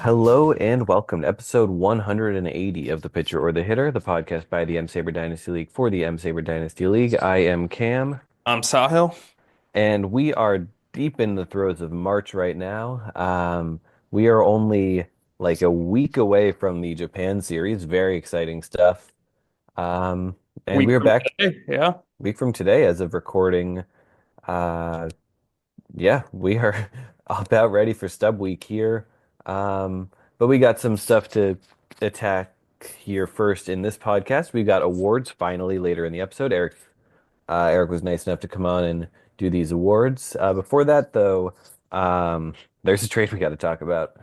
Hello and welcome to episode 180 of The Pitcher or the Hitter, the podcast by the M-SABR Dynasty League for the M-SABR Dynasty League. I am Cam, Sahil. and we are deep in the throes of March right now. We are only like a week away from the Japan series. Very exciting stuff. Um, and Week we are from back today. Yeah. a week from today as of recording. Uh, Yeah, we are about ready for stub week here. But we got some stuff to attack here first in this podcast. We got awards finally later in the episode. Eric was nice enough to come on and do these awards. Before that, though, there's a trade we got to talk about.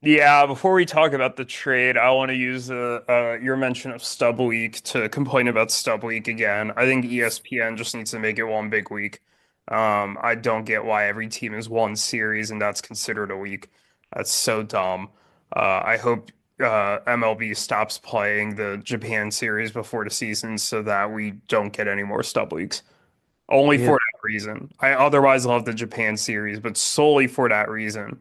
Yeah, before we talk about the trade, I want to use your mention of Stub Week to complain about Stub Week again. I think ESPN just needs to make it one big week. I don't get why every team is one series and that's considered a week. That's so dumb. I hope MLB stops playing the Japan series before the season so that we don't get any more Stub Weeks. Only Yeah, for that reason. I otherwise love the Japan series, but solely for that reason.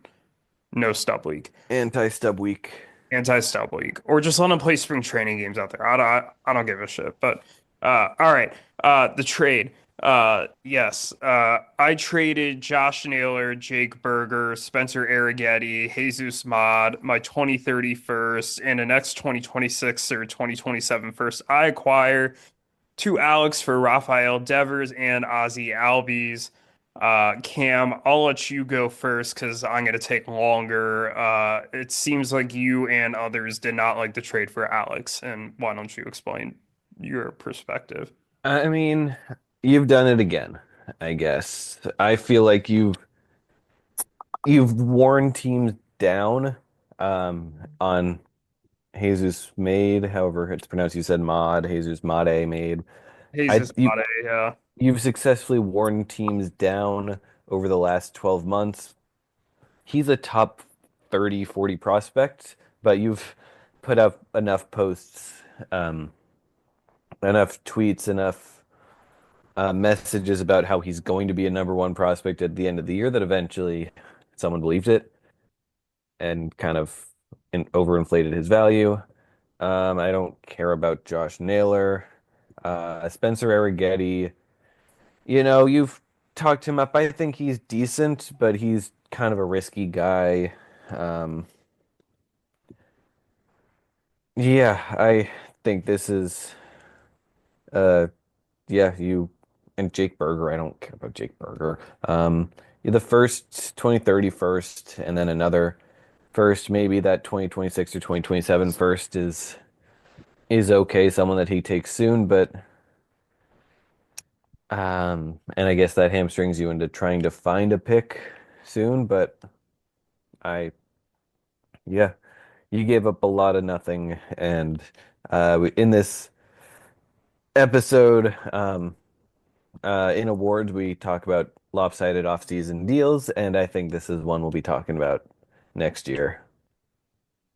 No stub league, anti-stub week. anti-stub league, or just let them play spring training games out there. I don't give a shit. But all right, the trade. Yes, I traded Josh Naylor, Jake Berger, Spencer Arrighetti, Jesus Mod, my 2030 first, and the next 2026 or 2027 first I acquire to Alex for Rafael Devers and Ozzy Albies. Cam, I'll let you go first because I'm going to take longer. It seems like you and others did not like the trade for Alex, and why don't you explain your perspective? I mean, you've done it again, I guess. I feel like you've worn teams down on Jesus made, however it's pronounced. You said Mod, Jesus Made made. I Jesus you Mate, yeah. you've successfully worn teams down over the last 12 months. He's a top 30, 40 prospect, but you've put up enough posts, um, enough tweets, enough messages about how he's going to be a number one prospect at the end of the year that eventually someone believed it and kind of overinflated his value. I don't care about Josh Naylor. Spencer Arrighetti, you've talked him up. I think he's decent, but he's kind of a risky guy. Um, yeah, I think this is, uh, yeah, you and Jake Berger. I don't care about Jake Berger. The first 2030 first, and then another first, maybe that 2026 or 2027 first is okay. Someone that he takes soon, but and I guess that hamstrings you into trying to find a pick soon, but I, yeah, you gave up a lot of nothing. And in this episode, in awards, we talk about lopsided off-season deals, and I think this is one we'll be talking about next year.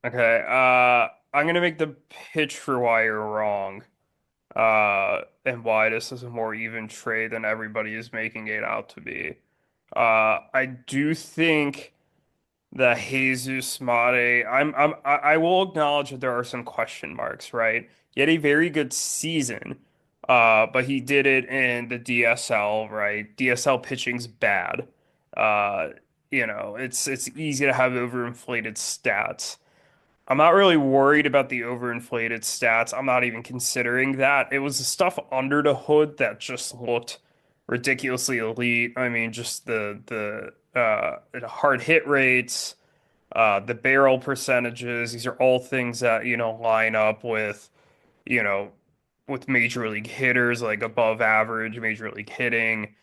Okay, I'm gonna make the pitch for why you're wrong, and why this is a more even trade than everybody is making it out to be. I do think the Jesus Mate. I will acknowledge that there are some question marks, right? He had a very good season, but he did it in the DSL, right? DSL pitching's bad. Uh, it's easy to have overinflated stats. I'm not really worried about the overinflated stats. I'm not even considering that. It was the stuff under the hood that just looked ridiculously elite. I mean, just the hard hit rates, the barrel percentages. These are all things that, line up you know, with major league hitters, like above average major league hitting.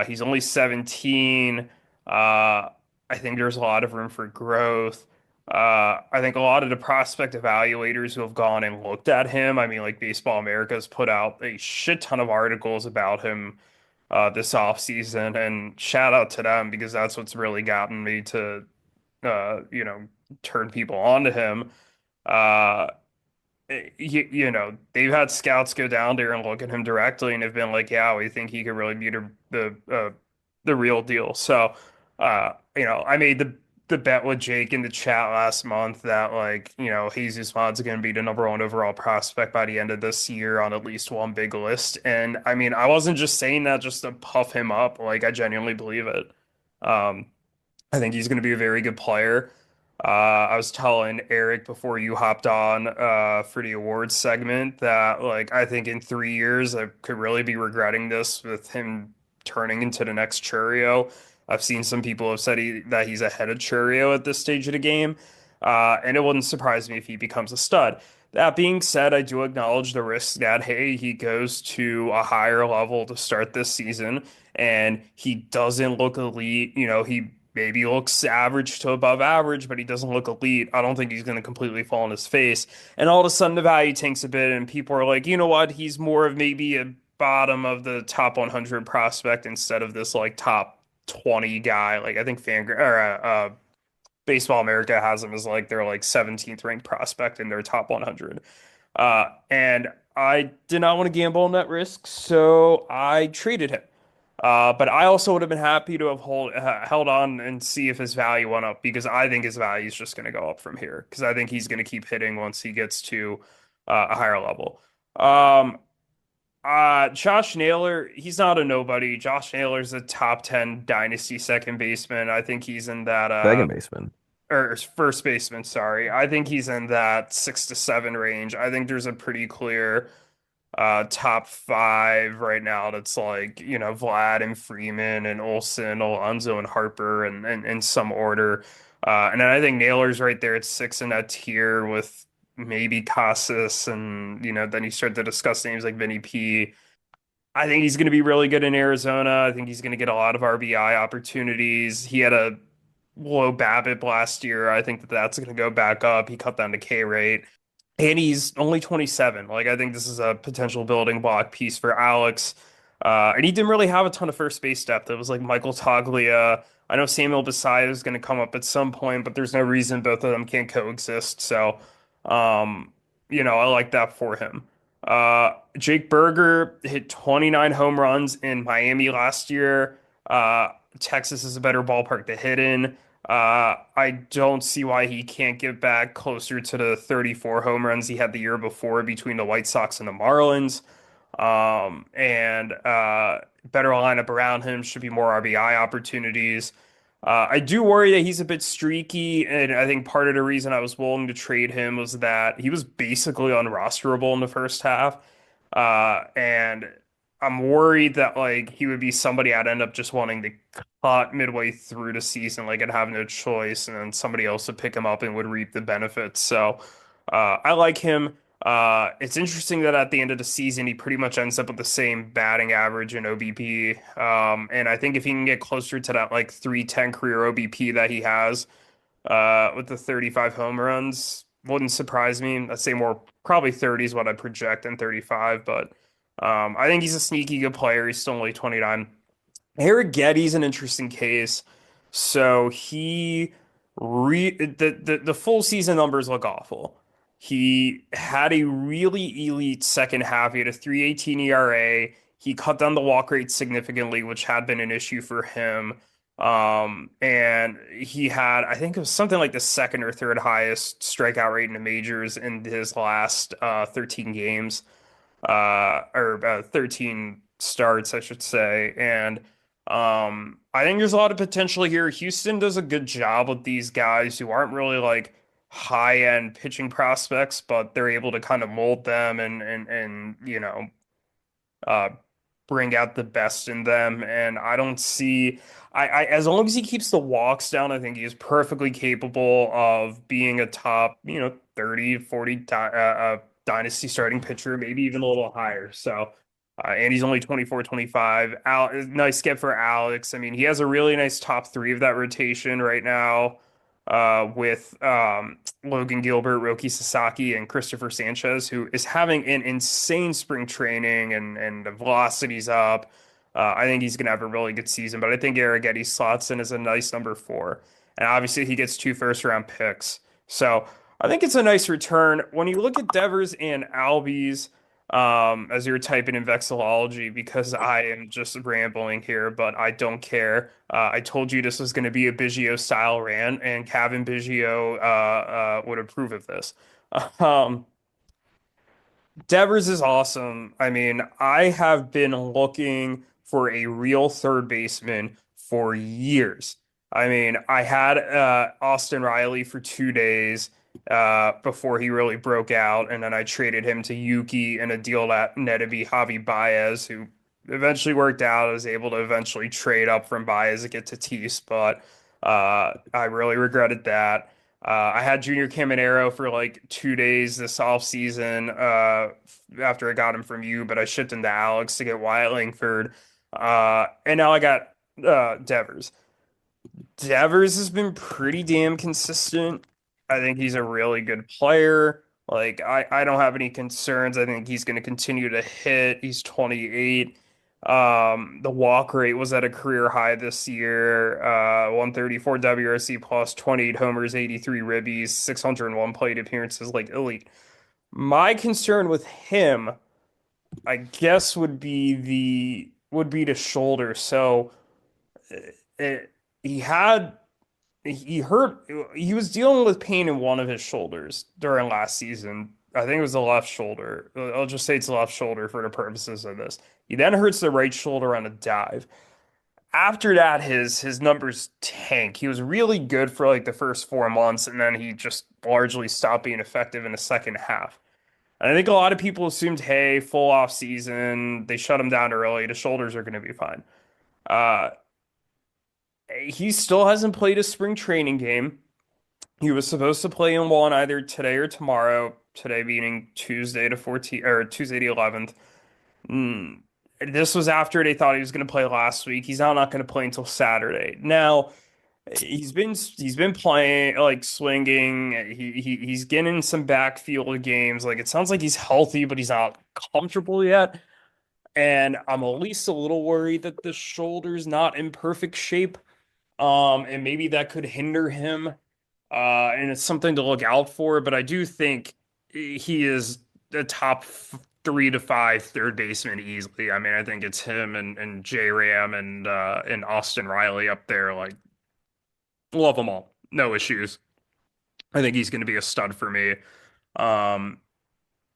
He's only 17. I think there's a lot of room for growth. I think a lot of the prospect evaluators who have gone and looked at him, I mean, like Baseball America has put out a shit ton of articles about him this offseason, and shout out to them because that's what's really gotten me to, uh, you know, turn people on to him. Uh, they've had scouts go down there and look at him directly and have been like, yeah, we think he could really be the real deal. So, I made the bet with Jake in the chat last month that like, Jesus Mod's gonna be the number one overall prospect by the end of this year on at least one big list. And I mean, I wasn't just saying that just to puff him up. Like I genuinely believe it. Um, I think he's going to be a very good player. I was telling Erik before you hopped on for the awards segment that like I think in 3 years I could really be regretting this with him turning into the next Churio. I've seen some people have said that he's ahead of Churio at this stage of the game, and it wouldn't surprise me if he becomes a stud. That being said, I do acknowledge the risk that hey, he goes to a higher level to start this season and he doesn't look elite. He maybe looks average to above average, but he doesn't look elite. I don't think he's going to completely fall on his face. And all of a sudden, the value tanks a bit, and people are like, you know what? He's more of maybe a bottom of the top 100 prospect instead of this like top 20 guy. Like I think Baseball America has him as like their like 17th ranked prospect in their top 100. And I did not want to gamble on that risk, so I traded him. But I also would have been happy to have held on and see if his value went up because I think his value is just going to go up from here because I think he's going to keep hitting once he gets to a higher level. Um, Josh Naylor, he's not a nobody. Josh Naylor's a top 10 dynasty second baseman. I think he's in that Second baseman. or first baseman, sorry. I think he's in that 6 to 7 range. I think there's a pretty clear top five right now that's like, Vlad and Freeman and Olson, Alonso and Harper and in some order. And then I think Naylor's right there at six in that tier with maybe Casas and then you start to discuss names like Vinny P. I think he's going to be really good in Arizona. I think he's going to get a lot of RBI opportunities. He had a low BABIP last year. I think that that's going to go back up. He cut down the K rate. And he's only 27. Like, I think this is a potential building block piece for Alex. And he didn't really have a ton of first base depth. It was like Michael Toglia. I know Samuel Basallo is going to come up at some point, but there's no reason both of them can't coexist. So, um, I like that for him. Jake Berger hit 29 home runs in Miami last year. Texas is a better ballpark to hit in. I don't see why he can't get back closer to the 34 home runs he had the year before between the White Sox and the Marlins. And better lineup around him should be more RBI opportunities. I do worry that he's a bit streaky, and I think part of the reason I was willing to trade him was that he was basically unrosterable in the first half. And I'm worried that like he would be somebody I'd end up just wanting to cut midway through the season, like I'd have no choice, and then somebody else would pick him up and would reap the benefits. So I like him. It's interesting that at the end of the season, he pretty much ends up with the same batting average and OBP. And I think if he can get closer to that like 310 career OBP that he has, with the 35 home runs, wouldn't surprise me. I'd say more probably 30 is what I project and 35, but I think he's a sneaky good player. He's still only 29. Eric Getty's an interesting case. So the full season numbers look awful. He had a really elite second half. He had a 3.18 ERA. He cut down the walk rate significantly, which had been an issue for him. And he had, I think it was something like the second or third highest strikeout rate in the majors in his last 13 games, or 13 starts, I should say. And I think there's a lot of potential here. Houston does a good job with these guys who aren't really like high-end pitching prospects, but they're able to kind of mold them and uh, bring out the best in them. And I don't see, as long as he keeps the walks down, I think he is perfectly capable of being a top, 30, 40 dynasty starting pitcher, maybe even a little higher. So, and he's only 24, 25. Nice get for Alex. I mean, he has a really nice top three of that rotation right now. With Logan Gilbert, Roki Sasaki, and Christopher Sanchez, who is having an insane spring training and the velocity's up. I think he's going to have a really good season, but I think Arrighetti slots in as a nice number four. And obviously, he gets 2 first-round picks. So I think it's a nice return. When you look at Devers and Albies, as you're typing in vexillology because I am just rambling here, but I don't care. I told you this was going to be a Biggio style rant, and Kevin Biggio would approve of this. Um, Devers is awesome. I mean, I have been looking for a real third baseman for years. I mean, I had Austin Riley for 2 days before he really broke out, and then I traded him to Yuki in a deal that netted me Javi Baez, who eventually worked out. I was able to eventually trade up from Baez to get Tatis, but I really regretted that. I had Junior Caminero for like 2 days this off season after I got him from you, but I shipped him to Alex to get Wyatt Langford. And now I got Devers. Devers has been pretty damn consistent. I think he's a really good player. Like I don't have any concerns. I think he's going to continue to hit. He's 28. The walk rate was at a career high this year. 134 WRC plus, 28 homers, 83 ribbies, 601 plate appearances, like elite. My concern with him, I guess, would be the shoulder. So it, he had he hurt he was dealing with pain in one of his shoulders during last season. I think it was the left shoulder. I'll just say it's the left shoulder for the purposes of this. He then hurts the right shoulder on a dive. After that, his numbers tank. He was really good for like the first 4 months, and then he just largely stopped being effective in the second half. And I think a lot of people assumed, hey, full off season, they shut him down early, the shoulders are going to be fine. Uh, he still hasn't played a spring training game. He was supposed to play in one either today or tomorrow. Today being Tuesday the 14th or Tuesday the 11th. Mm. This was after they thought he was going to play last week. He's now not going to play until Saturday. Now he's been playing like swinging. He's getting some backfield games. Like it sounds like he's healthy, but he's not comfortable yet. And I'm at least a little worried that the shoulder's not in perfect shape. And maybe that could hinder him. And it's something to look out for. But I do think he is the top 3 to 5 third baseman easily. I mean, I think it's him and J Ram and Austin Riley up there. Like, love them all, no issues. I think he's going to be a stud for me. Um,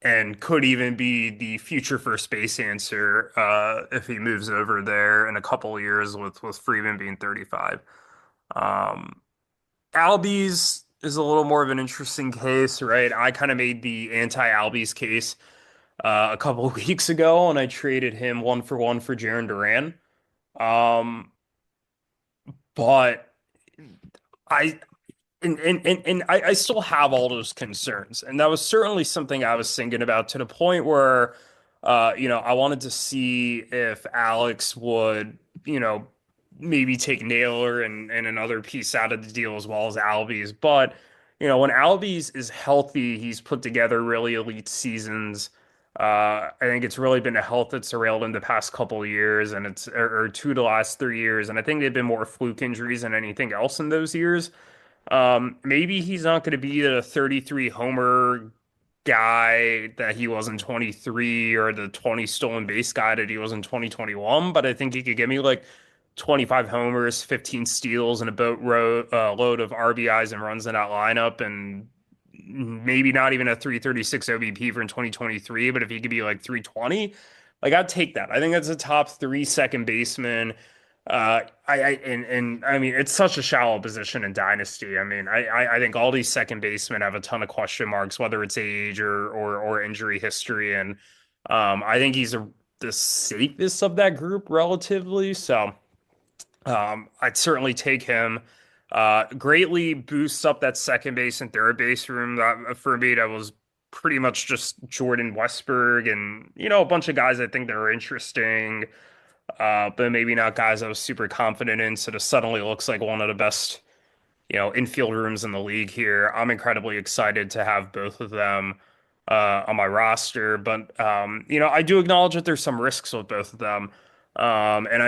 and could even be the future first base answer if he moves over there in a couple of years with Freeman being 35. Um, Albies is a little more of an interesting case, right? I kind of made the anti-Albies case a couple of weeks ago, and I traded him 1 for 1 for Jarren Duran. Um, but I and I still have all those concerns, and that was certainly something I was thinking about to the point where, I wanted to see if Alex would, maybe take Naylor and another piece out of the deal as well as Albies. But, when Albies is healthy, he's put together really elite seasons. I think it's really been a health that's derailed him the past couple of years, and it's or 2 of the last 3 years, and I think they've been more fluke injuries than anything else in those years. Maybe he's not going to be the 33 homer guy that he was in 23 or the 20 stolen base guy that he was in 2021, but I think he could give me like 25 homers, 15 steals, and a load of RBIs and runs in that lineup, and maybe not even a 336 OBP for in 2023, but if he could be like 320, like I'd take that. I think that's a top three second baseman. I mean, it's such a shallow position in Dynasty. I mean, I think all these second basemen have a ton of question marks, whether it's age or injury history, and I think the safest of that group relatively. So I'd certainly take him. Greatly boosts up that second base and third base room. That for me, that was pretty much just Jordan Westberg and a bunch of guys I think that are interesting, but maybe not guys I was super confident in. So this suddenly looks like one of the best, infield rooms in the league here. I'm incredibly excited to have both of them on my roster, but I do acknowledge that there's some risks with both of them, and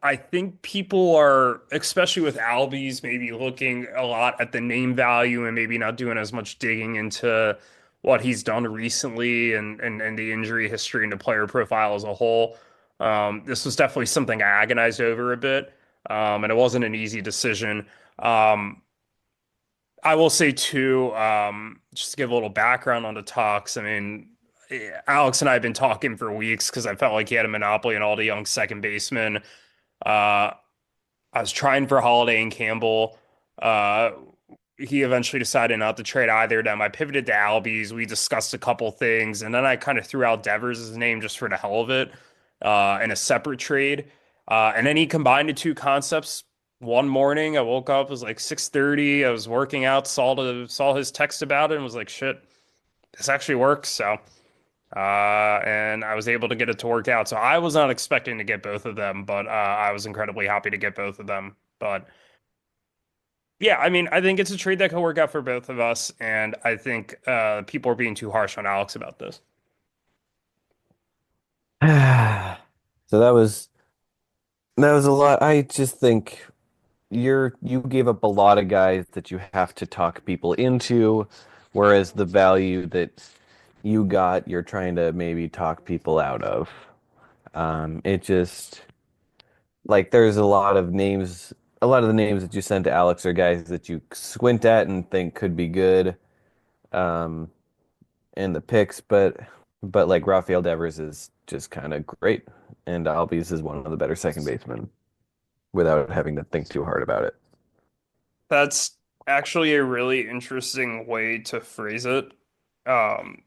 I think people are, especially with Albies, maybe looking a lot at the name value and maybe not doing as much digging into what he's done recently and the injury history and the player profile as a whole. This was definitely something I agonized over a bit, and it wasn't an easy decision. Um, I will say too, just to give a little background on the talks. I mean, Alex and I have been talking for weeks because I felt like he had a monopoly on all the young second basemen. Uh, I was trying for Holiday and Campbell. Uh, he eventually decided not to trade either of them. I pivoted to Albies. We discussed a couple things, and then I kind of threw out Devers' name just for the hell of it, in a separate trade. And then he combined the two concepts one morning. I woke up, it was like 6:30. I was working out, saw his text about it, and was like, shit, this actually works. So, and I was able to get it to work out. So I was not expecting to get both of them, but I was incredibly happy to get both of them. But yeah, I mean, I think it's a trade that could work out for both of us, and I think people are being too harsh on Alex about this. So that was a lot. I just think you gave up a lot of guys that you have to talk people into, whereas the value that you got, you're trying to maybe talk people out of. It just like there's a lot of the names that you sent to Alex are guys that you squint at and think could be good um, in the picks, but like Rafael Devers is just kind of great, and Albies is one of the better second basemen without having to think too hard about it. That's actually a really interesting way to phrase it. Um,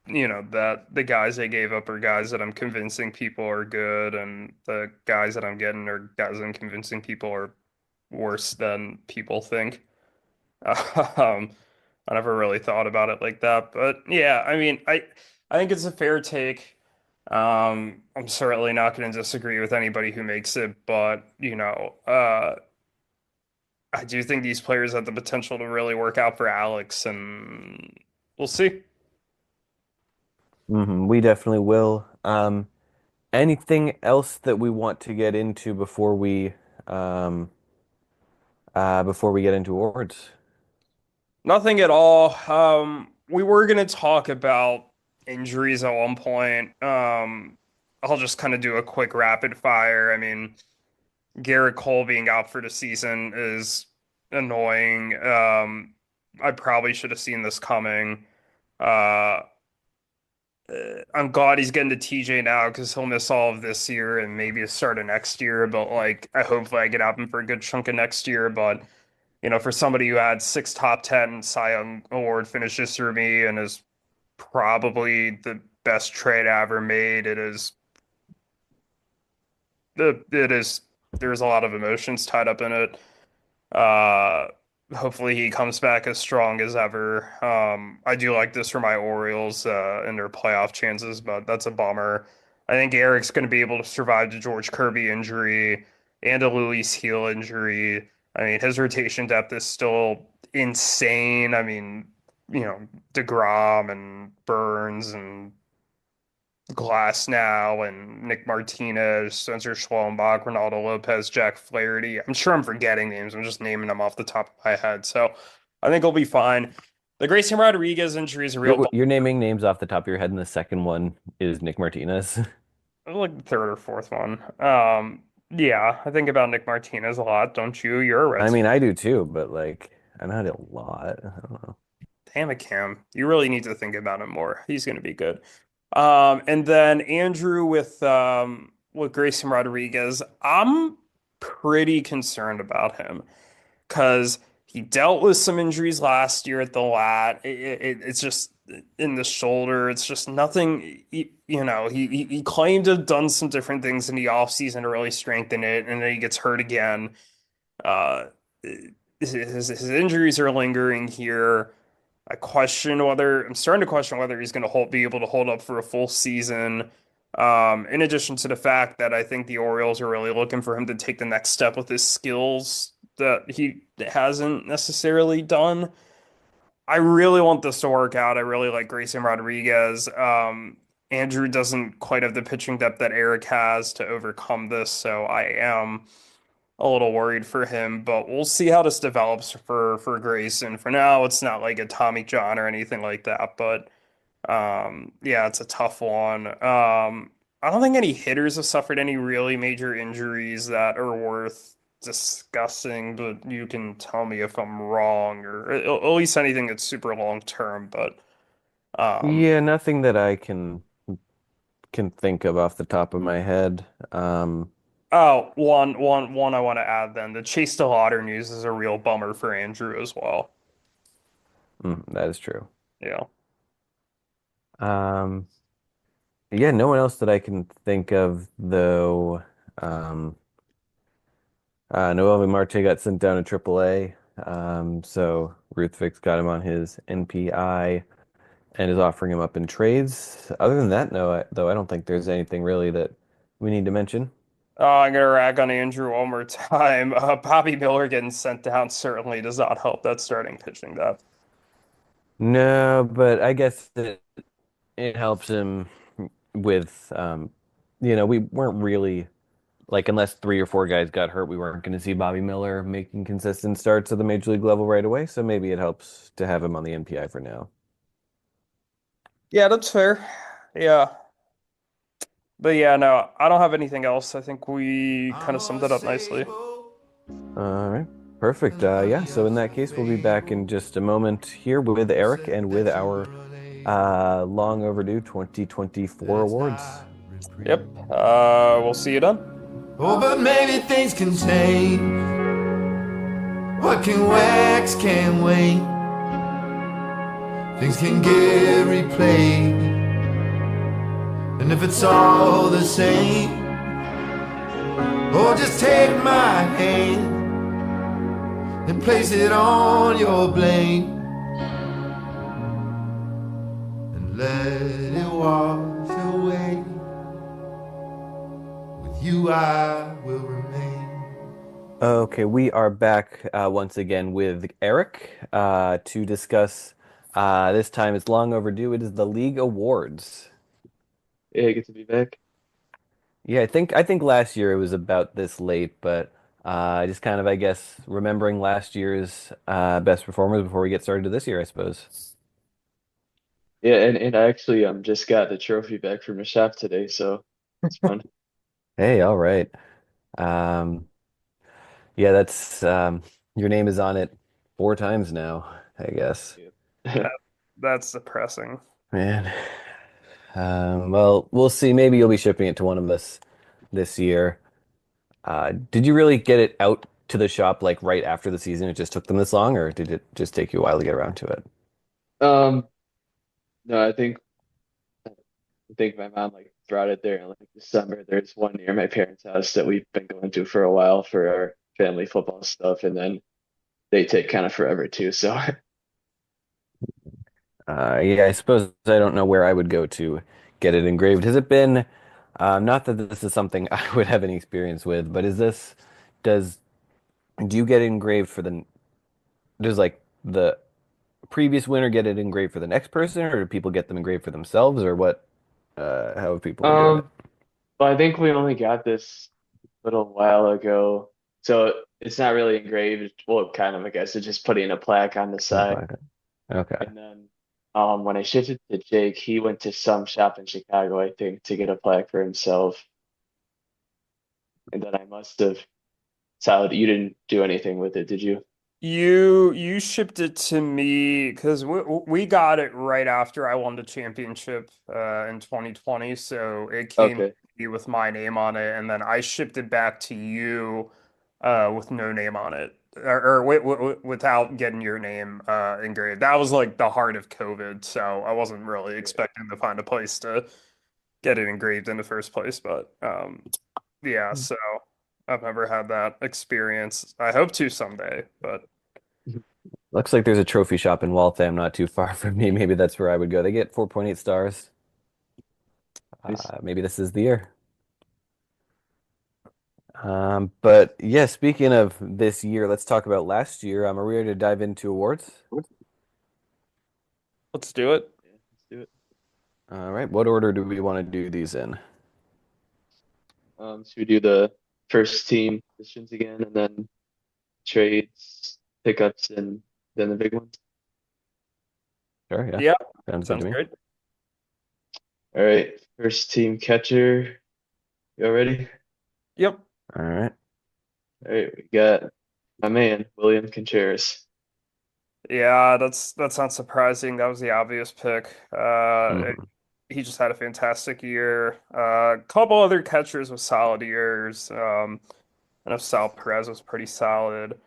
that the guys I gave up are guys that I'm convincing people are good, and the guys that I'm getting are guys I'm convincing people are worse than people think. Um, I never really thought about it like that, but yeah, I mean, I think it's a fair take. I'm certainly not going to disagree with anybody who makes it, but I do think these players have the potential to really work out for Alex, and we'll see. We definitely will. Anything else that we want to get into um, before we get into awards? Nothing at all. We were going to talk about injuries at one point. I'll just kind of do a quick rapid fire. I mean, Garrett Cole being out for the season is annoying. I probably should have seen this coming. Uh, I'm glad he's getting to TJ now because he'll miss all of this year and maybe a start of next year. But like, I hopefully I get out him for a good chunk of next year. But for somebody who had six top 10 Cy Young Award finishes through me and is probably the best trade I ever made, it is there's a lot of emotions tied up in it. Uh, Hopefully he comes back as strong as ever. I do like this for my Orioles and their playoff chances, but that's a bummer. I think Eric's going to be able to survive the George Kirby injury and a Luis Heel injury. I mean, his rotation depth is still insane. I mean, DeGrom and Burns and Glass now and Nick Martinez, Spencer Schwellenbach, Ronaldo Lopez, Jack Flaherty. I'm sure I'm forgetting names. I'm just naming them off the top of my head. So I think he'll be fine. The Grayson Rodriguez injury is a real You're naming names off the top of your head, and the second one is Nick Martinez. like the third or fourth one. Yeah, I think about Nick Martinez a lot, don't you? You're a I Reds fan. mean, I do too, but like, I not a lot. I don't know. Damn it, Cam. You really need to think about him more. He's going to be good. And then Andrew with Grayson Rodriguez, I'm pretty concerned about him because he dealt with some injuries last year at the lat. It's just in the shoulder. It's just nothing. He claimed to have done some different things in the offseason to really strengthen it, and then he gets hurt again. Uh, his injuries are lingering here. I'm starting to question whether he's going to be able to hold up for a full season. In addition to the fact that I think the Orioles are really looking for him to take the next step with his skills that he hasn't necessarily done. I really want this to work out. I really like Grayson Rodriguez. Andrew doesn't quite have the pitching depth that Erik has to overcome this, so I am. a little worried for him, but we'll see how this develops for Grayson. For now, it's not like a Tommy John or anything like that, but yeah, it's a tough one. I don't think any hitters have suffered any really major injuries that are worth discussing, but you can tell me if I'm wrong, or at least anything that's super long term. But um, Yeah, nothing that I can think of off the top of my head. oh, one I want to add then. The Chase DeLauder news is a real bummer for Andrew as well. That is true. Yeah. Um, yeah, no one else that I can think of though. Um, Noel Marte got sent down to AAA. So Ruthvik's got him on his NPI and is offering him up in trades. Other than that, no, though I don't think there's anything really that we need to mention. I'm gonna rag on Andrew one more time. Bobby Miller getting sent down certainly does not help that starting pitching depth. No, but I guess it helps him with, we weren't really like unless three or four guys got hurt, we weren't going to see Bobby Miller making consistent starts at the major league level right away. So maybe it helps to have him on the NPI for now. Yeah, that's fair. Yeah. But yeah, no, I don't have anything else. I think we kind I'm of summed a it up nicely. sailor All right, perfect. and I Yeah, so in just that case, we'll be back sail. in just a moment here with Eric Said and with that our you're late, long overdue 2024 that's awards. not reprieve. Yep. We'll see you then. Oh, but maybe things can change. What can wax can wait. Things can get replayed. And if it's all the same, oh, just take my hand and place it on your blade and let it wash away. With you, I will remain. Okay, we are back once again with Eric to discuss. This time it's long overdue. It is the League Awards. Yeah, good to be back. Yeah, I think last year it was about this late, but just kind of I guess remembering last year's best performers before we get started to this year, I suppose. Yeah, and I actually just got the trophy back from the shop today, so it's fun. Hey, all right. Um, yeah, that's your name is on it four times now, I guess. Yeah. That, that's depressing. Man. Well, we'll see. Maybe you'll be shipping it to one of us this year. Did you really get it out to the shop like right after the season? It just took them this long, or did it just take you a while to get around to it? Um, no, I think my mom like brought it there in like December. There's one near my parents' house that we've been going to for a while for our family football stuff, and then they take kind of forever too. So Yeah, I suppose I don't know where I would go to get it engraved. Has it been, not that this is something I would have any experience with, but does, do you get it engraved does like the previous winner get it engraved for the next person, or do people get them engraved for themselves, or what, how have people been doing it? um, but I think we only got this a little while ago, so it's not really engraved. Well, kind of, I guess it's just putting a plaque on the No side. plaque. Okay. And then when I shifted to Jake, he went to some shop in Chicago, I think, to get a plaque for himself. And then I must have Sal, you didn't do anything with it, did you? You shipped it to me because we got it right after I won the championship in 2020, so it came to Okay. me with my name on it, and then I shipped it back to you with no name on it, or without getting your name engraved. That was like the heart of COVID, so I wasn't really Yeah. expecting to find a place to get it engraved in the first place, but yeah, so I've never had that experience. I hope to someday, but. Looks like there's a trophy shop in Waltham not too far from me. Maybe that's where I would go. They get 4.8 stars. Nice. Maybe this is the year. But yeah, speaking of this year, let's talk about last year. Are we ready to dive into awards? Let's do it. Yeah, let's do it. All right, what order do we want to do these in? Should we do the first team positions again, and then trades, pickups, and then the big ones. Sure, yeah. Yeah, Sounds good to sounds me. great. All right, first team catcher. You all ready? Yep. All right. All right, we got my man, William Contreras. Yeah, that's not surprising. That was the obvious pick. Mhm. He just had a fantastic year. A couple other catchers with solid years. I know Sal Perez was pretty solid.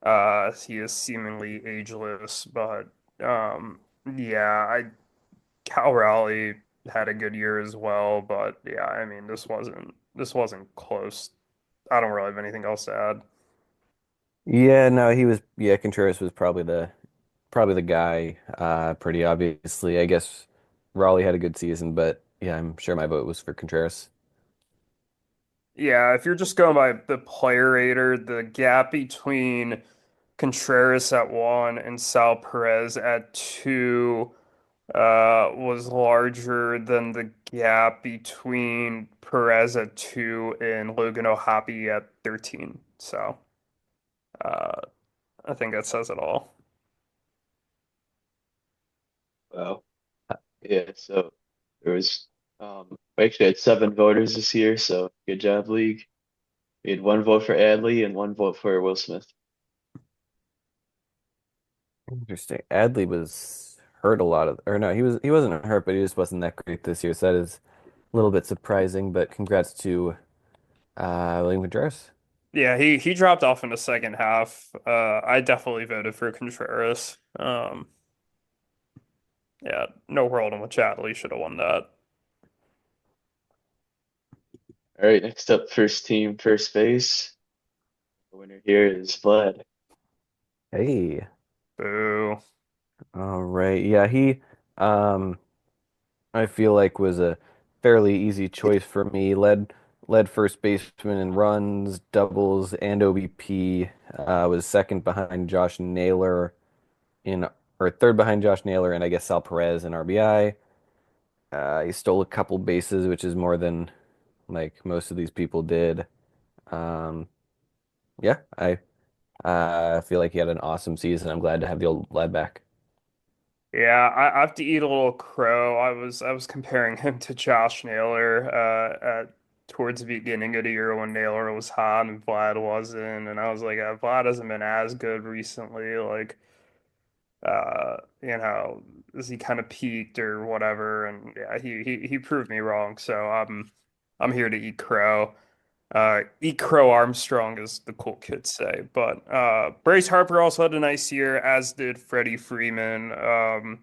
He is seemingly ageless, but yeah, I Cal Raleigh had a good year as well. But yeah, I mean, this wasn't close. I don't really have anything else to add. Yeah, no, he was yeah, Contreras was probably the guy, pretty obviously. I guess Raleigh had a good season, but yeah, I'm sure my vote was for Contreras. Yeah, if you're just going by the player rater, the gap between Contreras at one and Sal Perez at two was larger than the gap between Perez at two and Logan O'Hoppe at 13. So uh, I think that says it all. Wow. Yeah, so there was we actually had 7 voters this year, so good job, league. We had 1 vote for Adley and 1 vote for Will Smith. Interesting. Adley was hurt a lot of, or no, he wasn't hurt, but he just wasn't that great this year. So that is a little bit surprising, but congrats to William Contreras. Yeah, he dropped off in the second half. I definitely voted for Contreras. Yeah, no world in which Adley should have won that. All right, next up, first team, first base. The winner here is Vlad. Hey. Boo. All right. Yeah, he um I feel like was a fairly easy choice for me. Led first baseman in runs, doubles, and OBP. Was second behind Josh Naylor in or third behind Josh Naylor and I guess Sal Perez in RBI. He stole a couple bases, which is more than like most of these people did. Um, yeah, I feel like he had an awesome season. I'm glad to have the old lad back. Yeah, I have to eat a little crow. I was comparing him to Josh Naylor towards the beginning of the year when Naylor was hot and Vlad wasn't, and I was like, Vlad hasn't been as good recently. Like, you know, as he kind of peaked or whatever, and yeah, he proved me wrong. So I'm here to eat crow. Eat crow Armstrong, as the cool kids say. But Bryce Harper also had a nice year, as did Freddie Freeman. I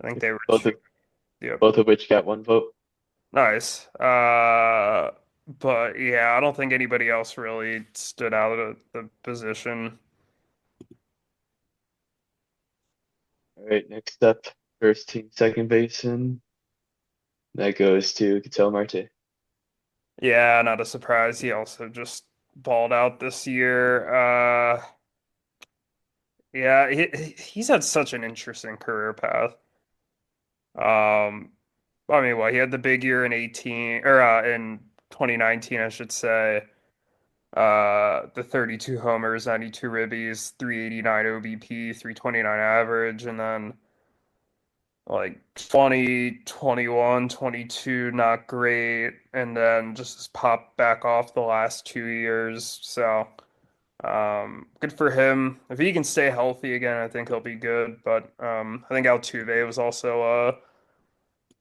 think they were Both two. of Yep. both of which got 1 vote. Nice. But yeah, I don't think anybody else really stood out of the position. All right, next up, first team, second baseman. That goes to Ketel Marte. Yeah, not a surprise. He also just balled out this year. Yeah, he's had such an interesting career path. Um, I mean, well, he had the big year in 18 or in 2019, I should say. The 32 homers, 92 ribbies, 389 OBP, 329 average, and then like 20, 21, 22, not great, and then just popped back off the last 2 years. So, good for him. If he can stay healthy again, I think he'll be good. But I think Altuve was also a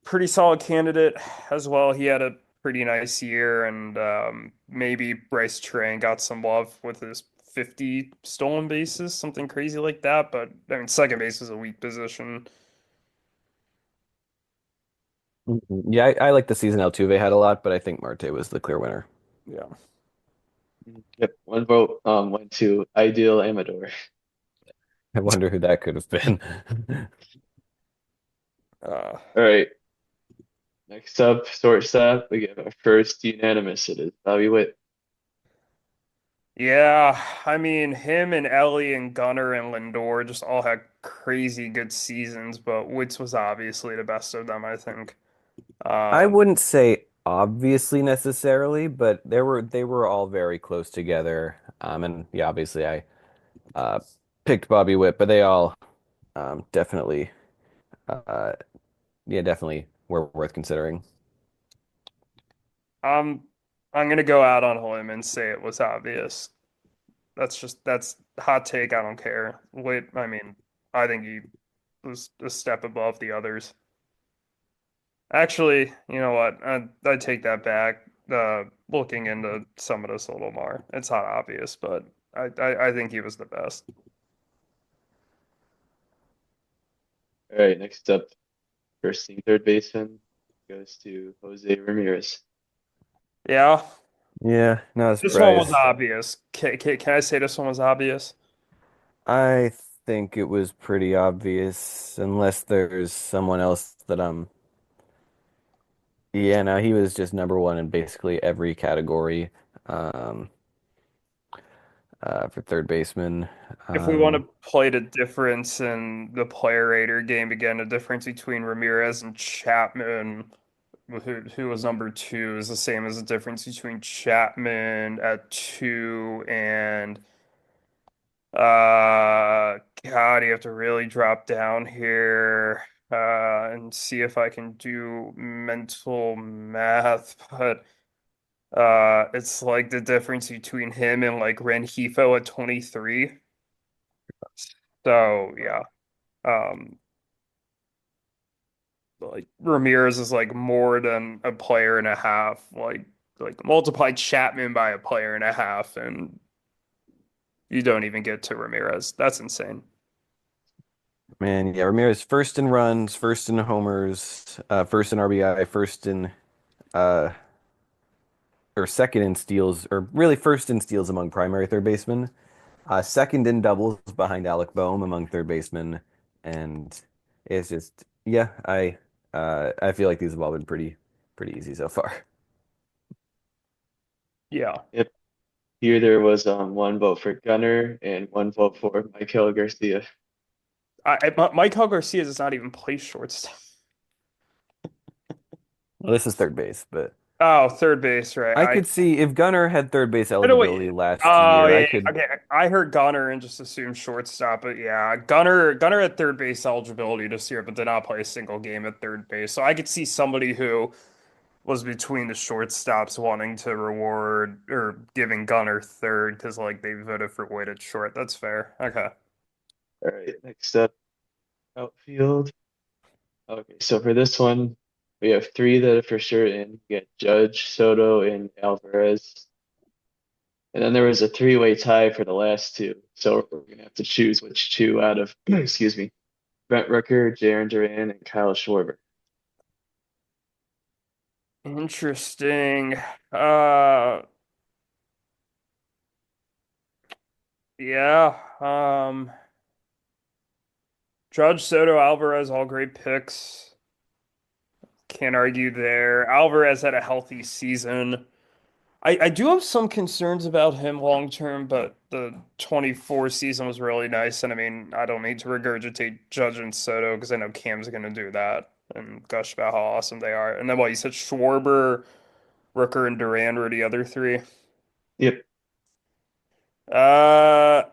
pretty solid candidate as well. He had a pretty nice year, and maybe Bryce Train got some love with his 50 stolen bases, something crazy like that. But I mean, second base is a weak position. Mhm. Yeah, I like the season Altuve had a lot, but I think Marte was the clear winner. Yeah. Yep, 1 vote went to Ideal Amador. I wonder who that could have been. Uh, All right, next up, shortstop. We get our first unanimous. It is Bobby Witt. yeah, I mean, him and Ellie and Gunnar and Lindor just all had crazy good seasons, but Woods was obviously the best of them, I think. I Um, wouldn't say obviously necessarily, but they were all very close together. And yeah, obviously I uh, picked Bobby Witt, but they all definitely uh, yeah, definitely were worth considering. Um, I'm gonna go out on a limb and say it was obvious. That's hot take. I don't care. Wait, I mean, I think he was a step above the others. Actually, you know what? I take that back. Looking into some of this a little more, it's not obvious, but I think he was the best. All right, next up, first team third baseman goes to Jose Ramirez. Yeah, Yeah, not a this one was surprise. obvious. Can I say this one was obvious? I think it was pretty obvious, unless there's someone else that yeah, no, he was just number one in basically every category um, for third baseman. If we want Um, to play the difference in the player rater game again, the difference between Ramirez and Chapman, who was number two, is the same as the difference between Chapman at two and God, you have to really drop down here and see if I can do mental math, but it's like the difference between him and like Renhefo at 23. So yeah. Um, like Ramirez is like more than a player and a half. Like multiply Chapman by a player and a half, and you don't even get to Ramirez. That's insane. Man, yeah, Ramirez first in runs, first in homers, first in RBI, first in uh or second in steals, or really first in steals among primary third basemen, second in doubles behind Alec Boehm among third basemen, and it's just yeah, I feel like these have all been pretty easy so far. Yeah. Yep. Here there was one vote for Gunner and one vote for Michael Garcia. Michael Garcia does not even play shortstop. Well, this is third base, but Oh, third base, right? I could see if Gunner had third base By the way, eligibility last oh year, yeah, I yeah, could. okay. I heard Gunner and just assumed shortstop, but yeah, Gunner had third base eligibility this year, but did not play a single game at third base. So I could see somebody who was between the shortstops wanting to reward or giving Gunner third because like they voted for Wade at short. That's fair. Okay. All right, next up, outfield. Okay, so for this one, we have three that are for sure in. We got Judge, Soto, and Alvarez. And then there was a three-way tie for the last two. So we're gonna have to choose which two out of, excuse me, Brent Rooker, Jarren Duran, and Kyle Schwarber. Interesting. Uh yeah. Judge Soto, Alvarez, all great picks. Can't argue there. Alvarez had a healthy season. I do have some concerns about him long term, but the 24 season was really nice. And I mean, I don't need to regurgitate Judge and Soto because I know Cam's going to do that and gush about how awesome they are. And then what you said, Schwarber, Rooker, and Duran were the other three. Yep,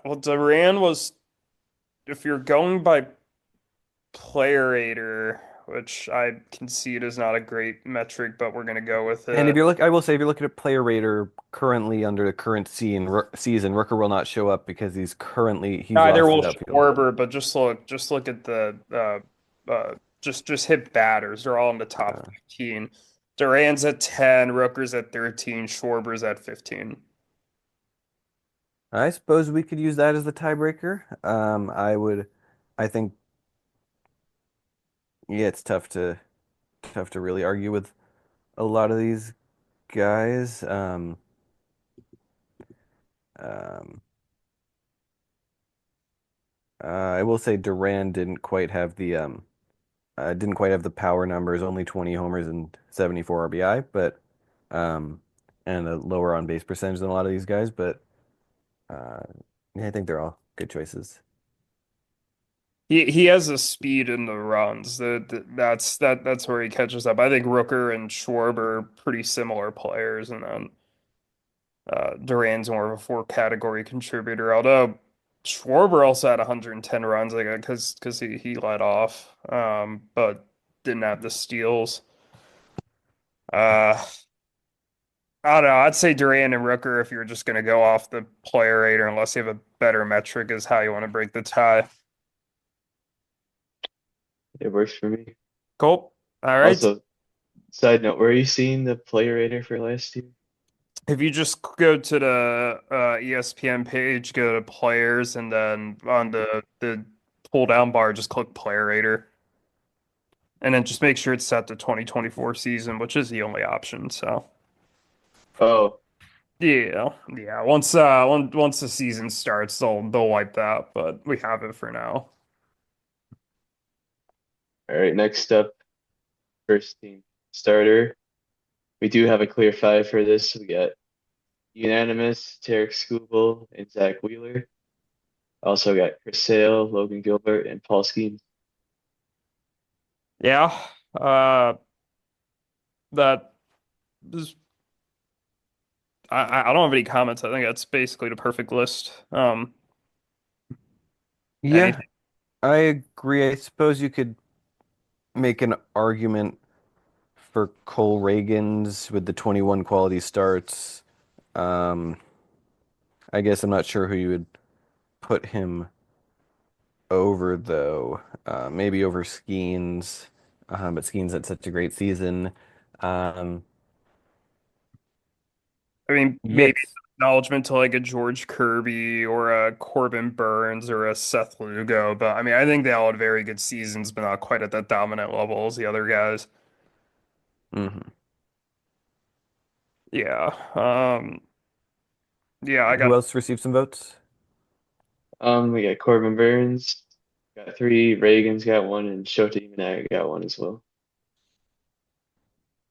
Well, Duran was, if you're going by player rater, which I concede is not a great metric, but we're going to go with And if it. you're look, I will say if you're looking at player rater currently under the current season, Rooker will not show up because he's Neither lost will his outfield. Schwarber, but just look at the just hit batters. They're all in the top Uh, 15. Duran's at 10, Rooker's at 13, Schwarber's at 15. I suppose we could use that as the tiebreaker. I think, yeah, it's tough to really argue with a lot of these guys. Um, I will say Duran didn't quite have the power numbers, only 20 homers and 74 RBI, but um, and a lower on base percentage than a lot of these guys. But uh, yeah, I think they're all good choices. he has the speed in the runs. That's where he catches up. I think Rooker and Schwarber are pretty similar players, and then Duran's more of a four category contributor. Although Schwarber also had 110 runs, like because he led off, but didn't have the steals. Uh, I don't know. I'd say Duran and Rooker if you're just gonna go off the player rater, unless you have a better metric, is how you want to break the tie. It works for me. Cool. All right. Also, side note, where are you seeing the player rater for last year? If you just go to the ESPN page, go to players, and then on the pull down bar, just click player rater, and then just make sure it's set to 2024 season, which is the only option. So Oh, yeah. Once the season starts, they'll wipe that, but we have it for now. all right. Next up, first team starter. We do have a clear five for this. We got unanimous Tarek Skubal and Zach Wheeler. Also got Chris Sale, Logan Gilbert, and Paul Skeens. Yeah. Uh, that is. I don't have any comments. I think that's basically the perfect list. Yeah, Anything. I agree. I suppose you could make an argument for Cole Reagan's with the 21 quality starts. Um, I guess I'm not sure who you would put him over though. Maybe over Skeens, but Skeens had such a great season. Um, I mean, maybe yet, acknowledgement to like a George Kirby or a Corbin Burns or a Seth Lugo, but I mean, I think they all had very good seasons, but not quite at that dominant level as the other guys. mhm. Yeah. Yeah, I got Who else received some votes? We got Corbin Burns, got three. Reagan's got one, and Shota Imanaga got one as well.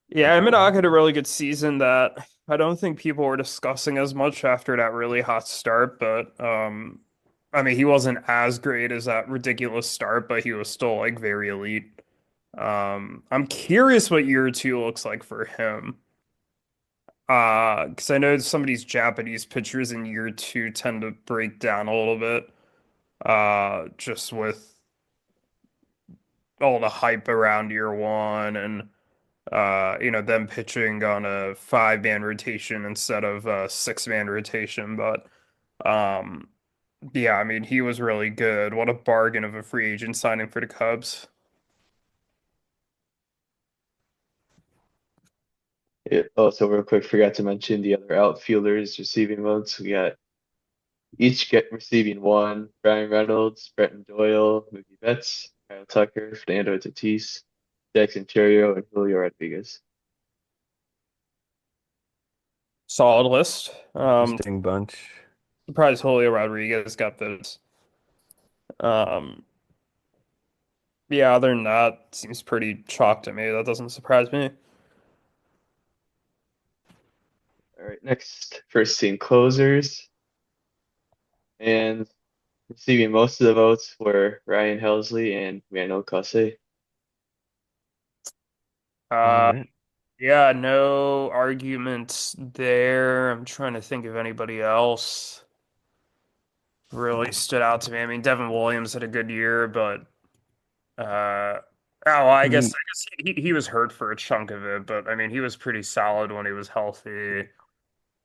yeah, Minot had a really good season that I don't think people were discussing as much after that really hot start, but I mean, he wasn't as great as that ridiculous start, but he was still like very elite. I'm curious what year two looks like for him. Because I know some of these Japanese pitchers in year two tend to break down a little bit. Just with all the hype around year one and them pitching on a five-man rotation instead of a six-man rotation. But um, yeah, I mean, he was really good. What a bargain of a free agent signing for the Cubs. Also, real quick, forgot to mention the other outfielders receiving votes. We got each get receiving one: Brian Reynolds, Bretton Doyle, Mookie Betts, Kyle Tucker, Fernando Tatis, Jackson Terrio, and Julio Rodriguez. Solid list. Interesting bunch. Surprised Julio Rodriguez got this. Um, yeah, other than that, seems pretty chalk to me. That doesn't surprise me. All right, next, first team closers. And receiving most of the votes were Ryan Helsley and Manuel Cose. All Uh, right. yeah, no arguments there. I'm trying to think of anybody else really stood out to me. I mean, Devin Williams had a good year, but oh, Ye- I guess he was hurt for a chunk of it, but I mean, he was pretty solid when he was healthy.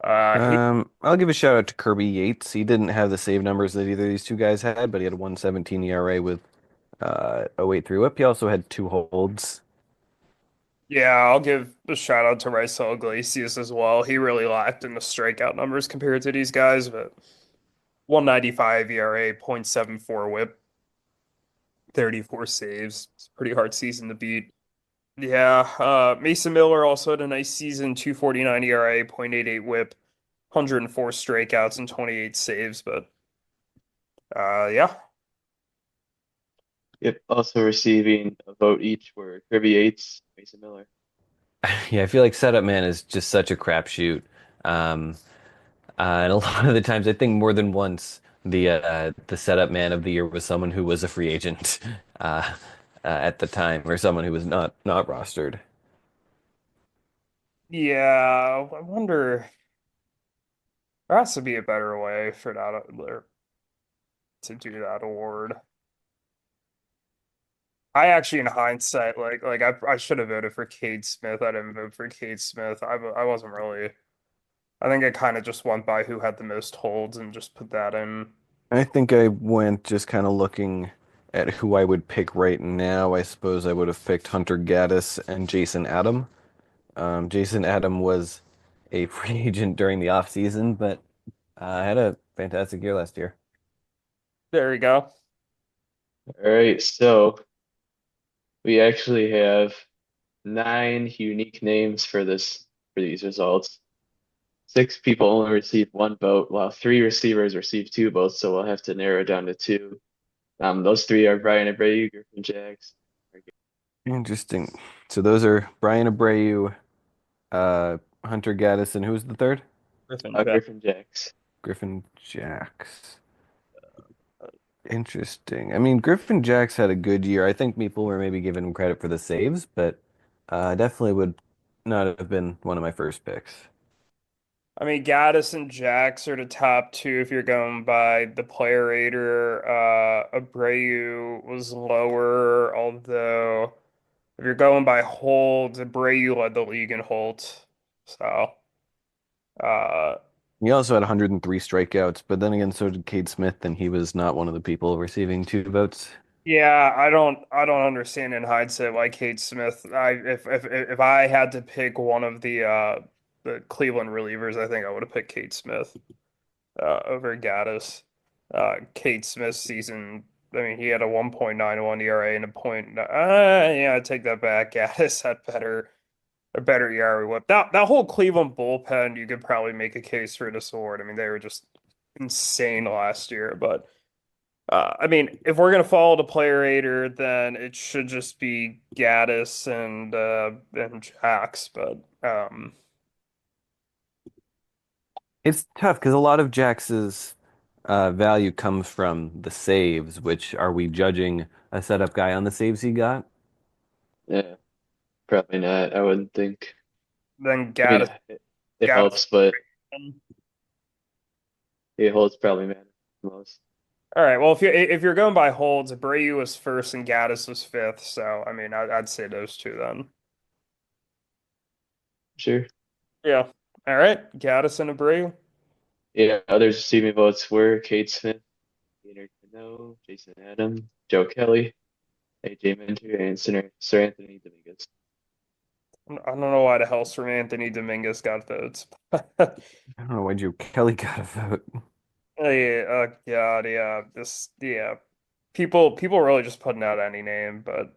He I'll give a shout out to Kirby Yates. He didn't have the save numbers that either of these two guys had, but he had a 117 ERA with 0.83 whip. He also had two holds. Yeah, I'll give a shout out to Raisel Iglesias as well. He really lacked in the strikeout numbers compared to these guys, but 195 ERA, .74 whip, 34 saves. It's a pretty hard season to beat. Yeah, Mason Miller also had a nice season, 249 ERA, .88 whip, 104 strikeouts and 28 saves, but yeah. Yep, also receiving a vote each were Kirby Yates, Mason Miller. Yeah, I feel like setup man is just such a crapshoot. And a lot of the times, I think more than once, the setup man of the year was someone who was a free agent at the time, or someone who was not rostered. Yeah, I wonder. There has to be a better way for that to do that award. I actually, in hindsight, I should have voted for Cade Smith. I didn't vote for Cade Smith. I wasn't really. I think I kind of just went by who had the most holds and just put that in. I think I went just kind of looking at who I would pick right now. I suppose I would have picked Hunter Gaddis and Jason Adam. Jason Adam was a free agent during the offseason, but had a fantastic year last year. There you go. All right, so we actually have 9 unique names for these results. 6 people only received 1 vote, while 3 receivers received 2 votes, so we'll have to narrow it down to 2. Those 3 are Brian Abreu, Griffin Jacks. Interesting. So those are Brian Abreu, Hunter Gaddis, and who's the third? Griffin Jack. Griffin Jacks. Griffin Jacks. Interesting. I mean, Griffin Jacks had a good year. I think people were maybe giving him credit for the saves, but definitely would not have been one of my first picks. I mean, Gaddis and Jax are the top two if you're going by the player rater. Abreu was lower, although if you're going by holds, Abreu led the league in holds. So, uh, He also had 103 strikeouts, but then again, so did Cade Smith, and he was not one of the people receiving 2 votes. yeah, I don't understand in hindsight why Kate Smith. If I had to pick one of the Cleveland relievers, I think I would have picked Kate Smith over Gaddis. Kate Smith's season, I mean, he had a 1.91 ERA and a point. Yeah, I take that back. Gaddis had a better ERA whip. That whole Cleveland bullpen, you could probably make a case for this award. I mean, they were just insane last year, but. I mean, if we're gonna follow the player rater, then it should just be Gaddis and Jax. But It's tough because a lot of Jax's value comes from the saves, which are we judging a setup guy on the saves he got? Yeah, probably not. I wouldn't think. then I mean, Gaddis, it Gaddis. helps, but it holds probably matter most. All right. Well, if you're going by holds, Abreu was first and Gaddis was fifth. So I mean, I'd say those two then. Sure. Yeah. All right. Gaddis and Abreu. Yeah, others receiving votes were Cade Smith, Peter Cano, Jason Adam, Joe Kelly, AJ Minter, and Sir Anthony Dominguez. I don't know why the hell Sir Anthony Dominguez got votes. I don't know why Joe Kelly got a vote. Yeah, God, yeah, yeah. People really just putting out any name, but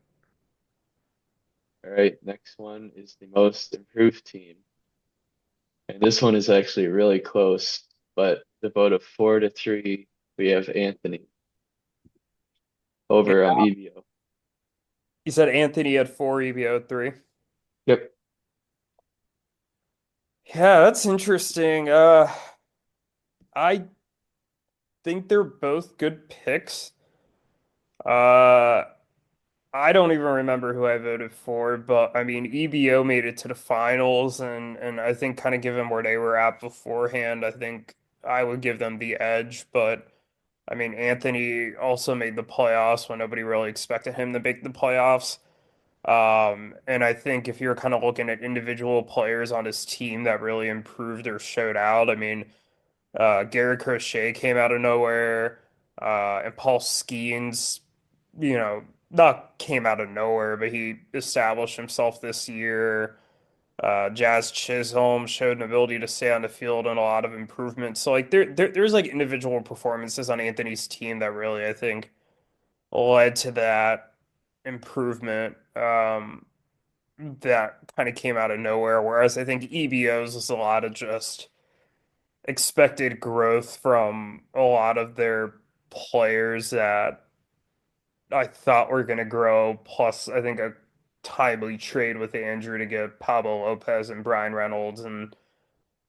All right, next one is the most improved team. And this one is actually really close, but the vote of 4-3, we have Anthony over EVO. you said Anthony had four, EBO had three. Yep. Yeah, that's interesting. I think they're both good picks. Uh, I don't even remember who I voted for, but I mean, EBO made it to the finals, and I think kind of given where they were at beforehand, I think I would give them the edge. But I mean, Anthony also made the playoffs when nobody really expected him to make the playoffs. And I think if you're kind of looking at individual players on his team that really improved or showed out, I mean, Garrett Crochet came out of nowhere, and Paul Skeens, not came out of nowhere, but he established himself this year. Jazz Chisholm showed an ability to stay on the field and a lot of improvement. So like there's like individual performances on Anthony's team that really I think led to that improvement. That kind of came out of nowhere. Whereas I think EBO's is a lot of just expected growth from a lot of their players that I thought were going to grow. Plus, I think a timely trade with Andrew to get Pablo Lopez and Brian Reynolds and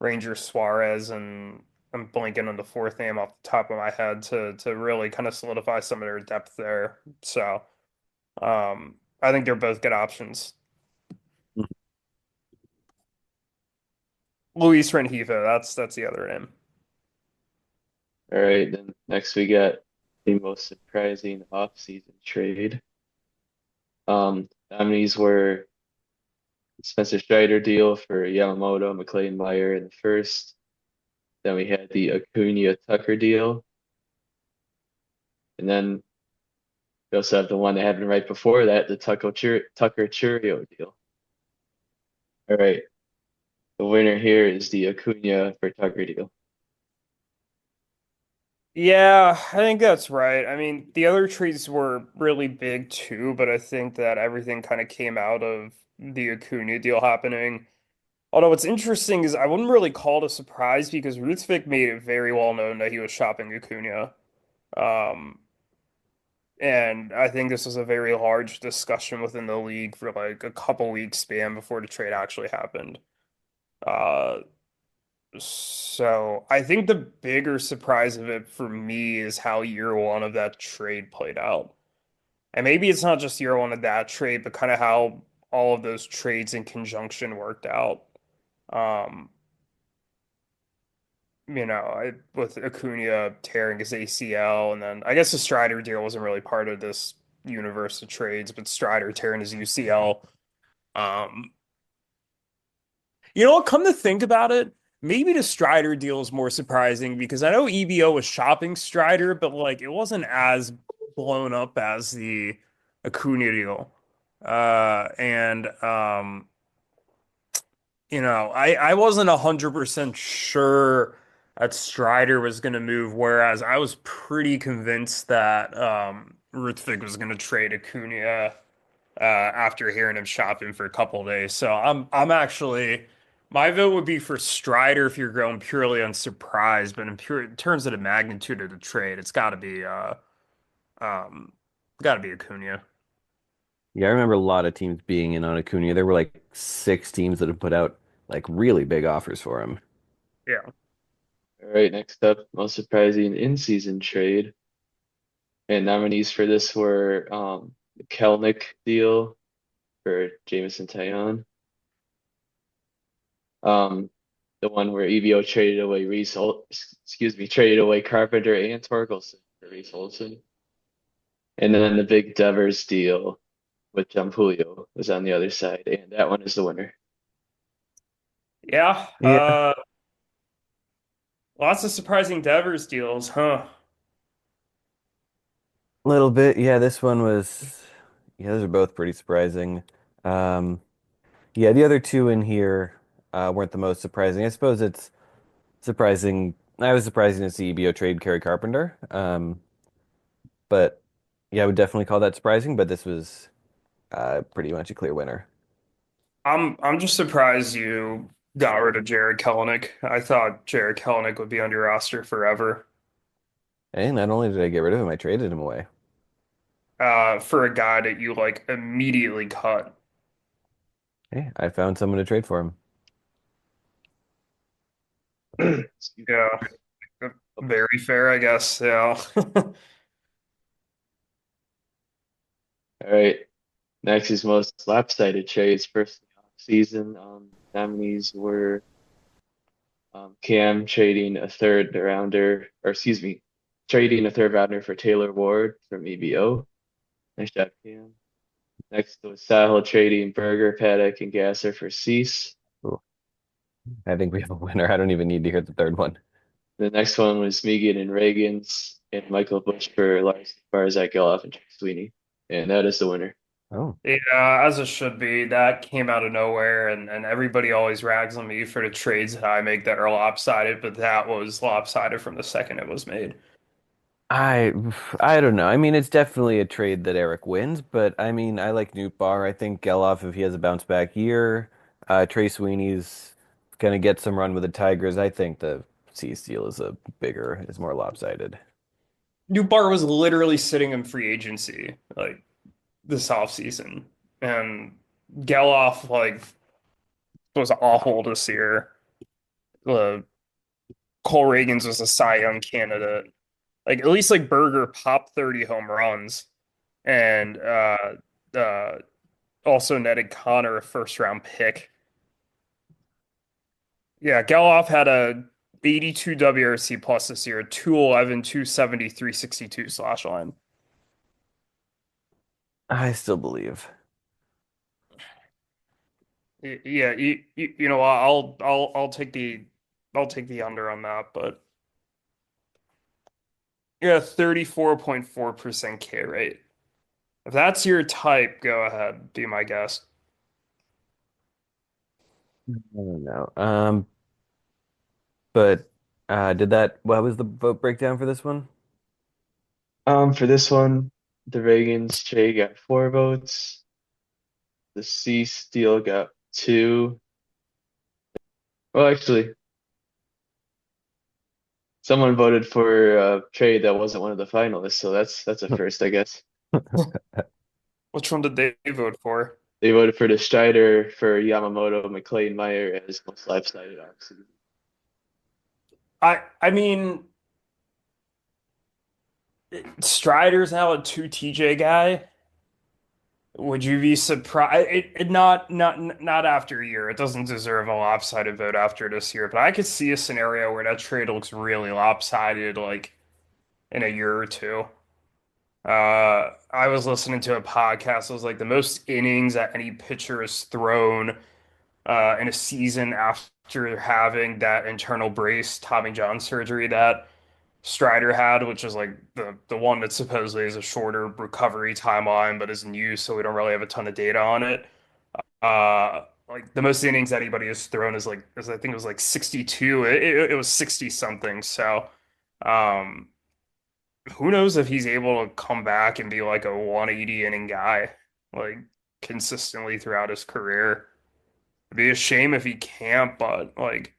Ranger Suarez and I'm blanking on the fourth name off the top of my head to really kind of solidify some of their depth there. So I think they're both good options. Luis Renjiva, that's the other name. All right, then next we got the most surprising off-season trade. Nominees were Spencer Strider deal for Yamamoto, McLean Meyer in the first. Then we had the Acuna Tucker deal. And then we also have the one that happened right before that, the Tucker Churio deal. All right. The winner here is the Acuna for Tucker deal. Yeah, I think that's right. I mean, the other trades were really big too, but I think that everything kind of came out of the Acuna deal happening. Although what's interesting is I wouldn't really call it a surprise because Ruthvik made it very well known that he was shopping Acuna. Um, and I think this was a very large discussion within the league for like a couple weeks span before the trade actually happened. Uh, so I think the bigger surprise of it for me is how year one of that trade played out. And maybe it's not just year one of that trade, but kind of how all of those trades in conjunction worked out. Um, with Acuna tearing his ACL, and then I guess the Strider deal wasn't really part of this universe of trades, but Strider tearing his UCL. Um, you know what? Come to think about it, maybe the Strider deal is more surprising because I know EBO was shopping Strider, but like it wasn't as blown up as the Acuna deal. And I wasn't 100% sure that Strider was going to move, whereas I was pretty convinced that Ruthvik was going to trade Acuna after hearing him shopping for a couple of days. So I'm actually my vote would be for Strider if you're going purely on surprise, but in terms of the magnitude of the trade, it's um got to be Acuna. Yeah, I remember a lot of teams being in on Acuna. There were like 6 teams that have put out like really big offers for him. Yeah. All right, next up, most surprising in-season trade. And nominees for this were the Kelnick deal for Jameson Taillon. Um, the one where EVO traded away traded away Carpenter and Torkelson for Reese Olson. And then the big Devers deal with Julio was on the other side, and that one is the winner. Yeah. Yeah, Lots of surprising Devers deals, huh? a little bit. Yeah, this one was, yeah, those are both pretty surprising. Um, yeah, the other two in here weren't the most surprising. I suppose it's surprising. I was surprising to see EBO trade Kerry Carpenter. But yeah, I would definitely call that surprising, but this was pretty much a clear winner. I'm just surprised you got rid of Jared Kelenic. I thought Jared Kelenic would be on your roster forever. And not only did I get rid of him, I traded him away. For a guy that you like immediately cut. Hey, I found someone to trade for him. Excuse Yeah, very fair, I guess. Yeah. All right. Next is most lopsided trades. First season nominees were Cam trading a third rounder, or excuse me, trading a third rounder for Taylor Ward from EBO. Nice job, Cam. Next was Sahil trading Berger, Paddock, and Gasser for Cease. Ooh, I think we have a winner. I don't even need to hear the third one. The next one was Megan and Reagan's and Michael Bush for Lars Barzak, Geloff, and Jack Sweeney. And that is the winner. Oh, Yeah, as it should be. That came out of nowhere, and everybody always rags on me for the trades that I make that are lopsided, but that was lopsided from the second it was made. I I don't know. I mean, it's definitely a trade that Eric wins, but I mean, I like Newt Bar. I think Geloff, if he has a bounce back year, Trey Sweeney's gonna get some run with the Tigers. I think the C Steel is is more lopsided. Newbar was literally sitting in free agency like this offseason, and Geloff like was awful this year. Uh, Cole Reagans was a Cy Young candidate. Like at least like Berger popped 30 home runs and uh also netted Connor a first round pick. Yeah, Geloff had a 82 WRC plus this year, 211, 270, 362 slash line. I still believe. Yeah, you know, I'll take the under on that, but yeah, 34.4% K rate. If that's your type, go ahead, be my guest. I don't know. But did that? What was the vote breakdown for this one? For this one, the Reagans trade got 4 votes. The C Steel got 2. Well, actually, someone voted for a trade that wasn't one of the finalists, so that's a first, I guess. Which one did they vote for? They voted for the Strider for Yamamoto, McLean, Meyer as most lopsided option. I mean, Strider's now a two TJ guy. Would you be surprised? Not after a year. It doesn't deserve a lopsided vote after this year. But I could see a scenario where that trade looks really lopsided, like in a year or two. I was listening to a podcast. It was like the most innings that any pitcher has thrown in a season after having that internal brace Tommy John surgery that Strider had, which is like the one that supposedly is a shorter recovery timeline, but isn't used, so we don't really have a ton of data on it. Like the most innings anybody has thrown is I think it was like 62. It was 60 something. So, um, who knows if he's able to come back and be like a 180 inning guy, like consistently throughout his career. It'd be a shame if he can't, but like,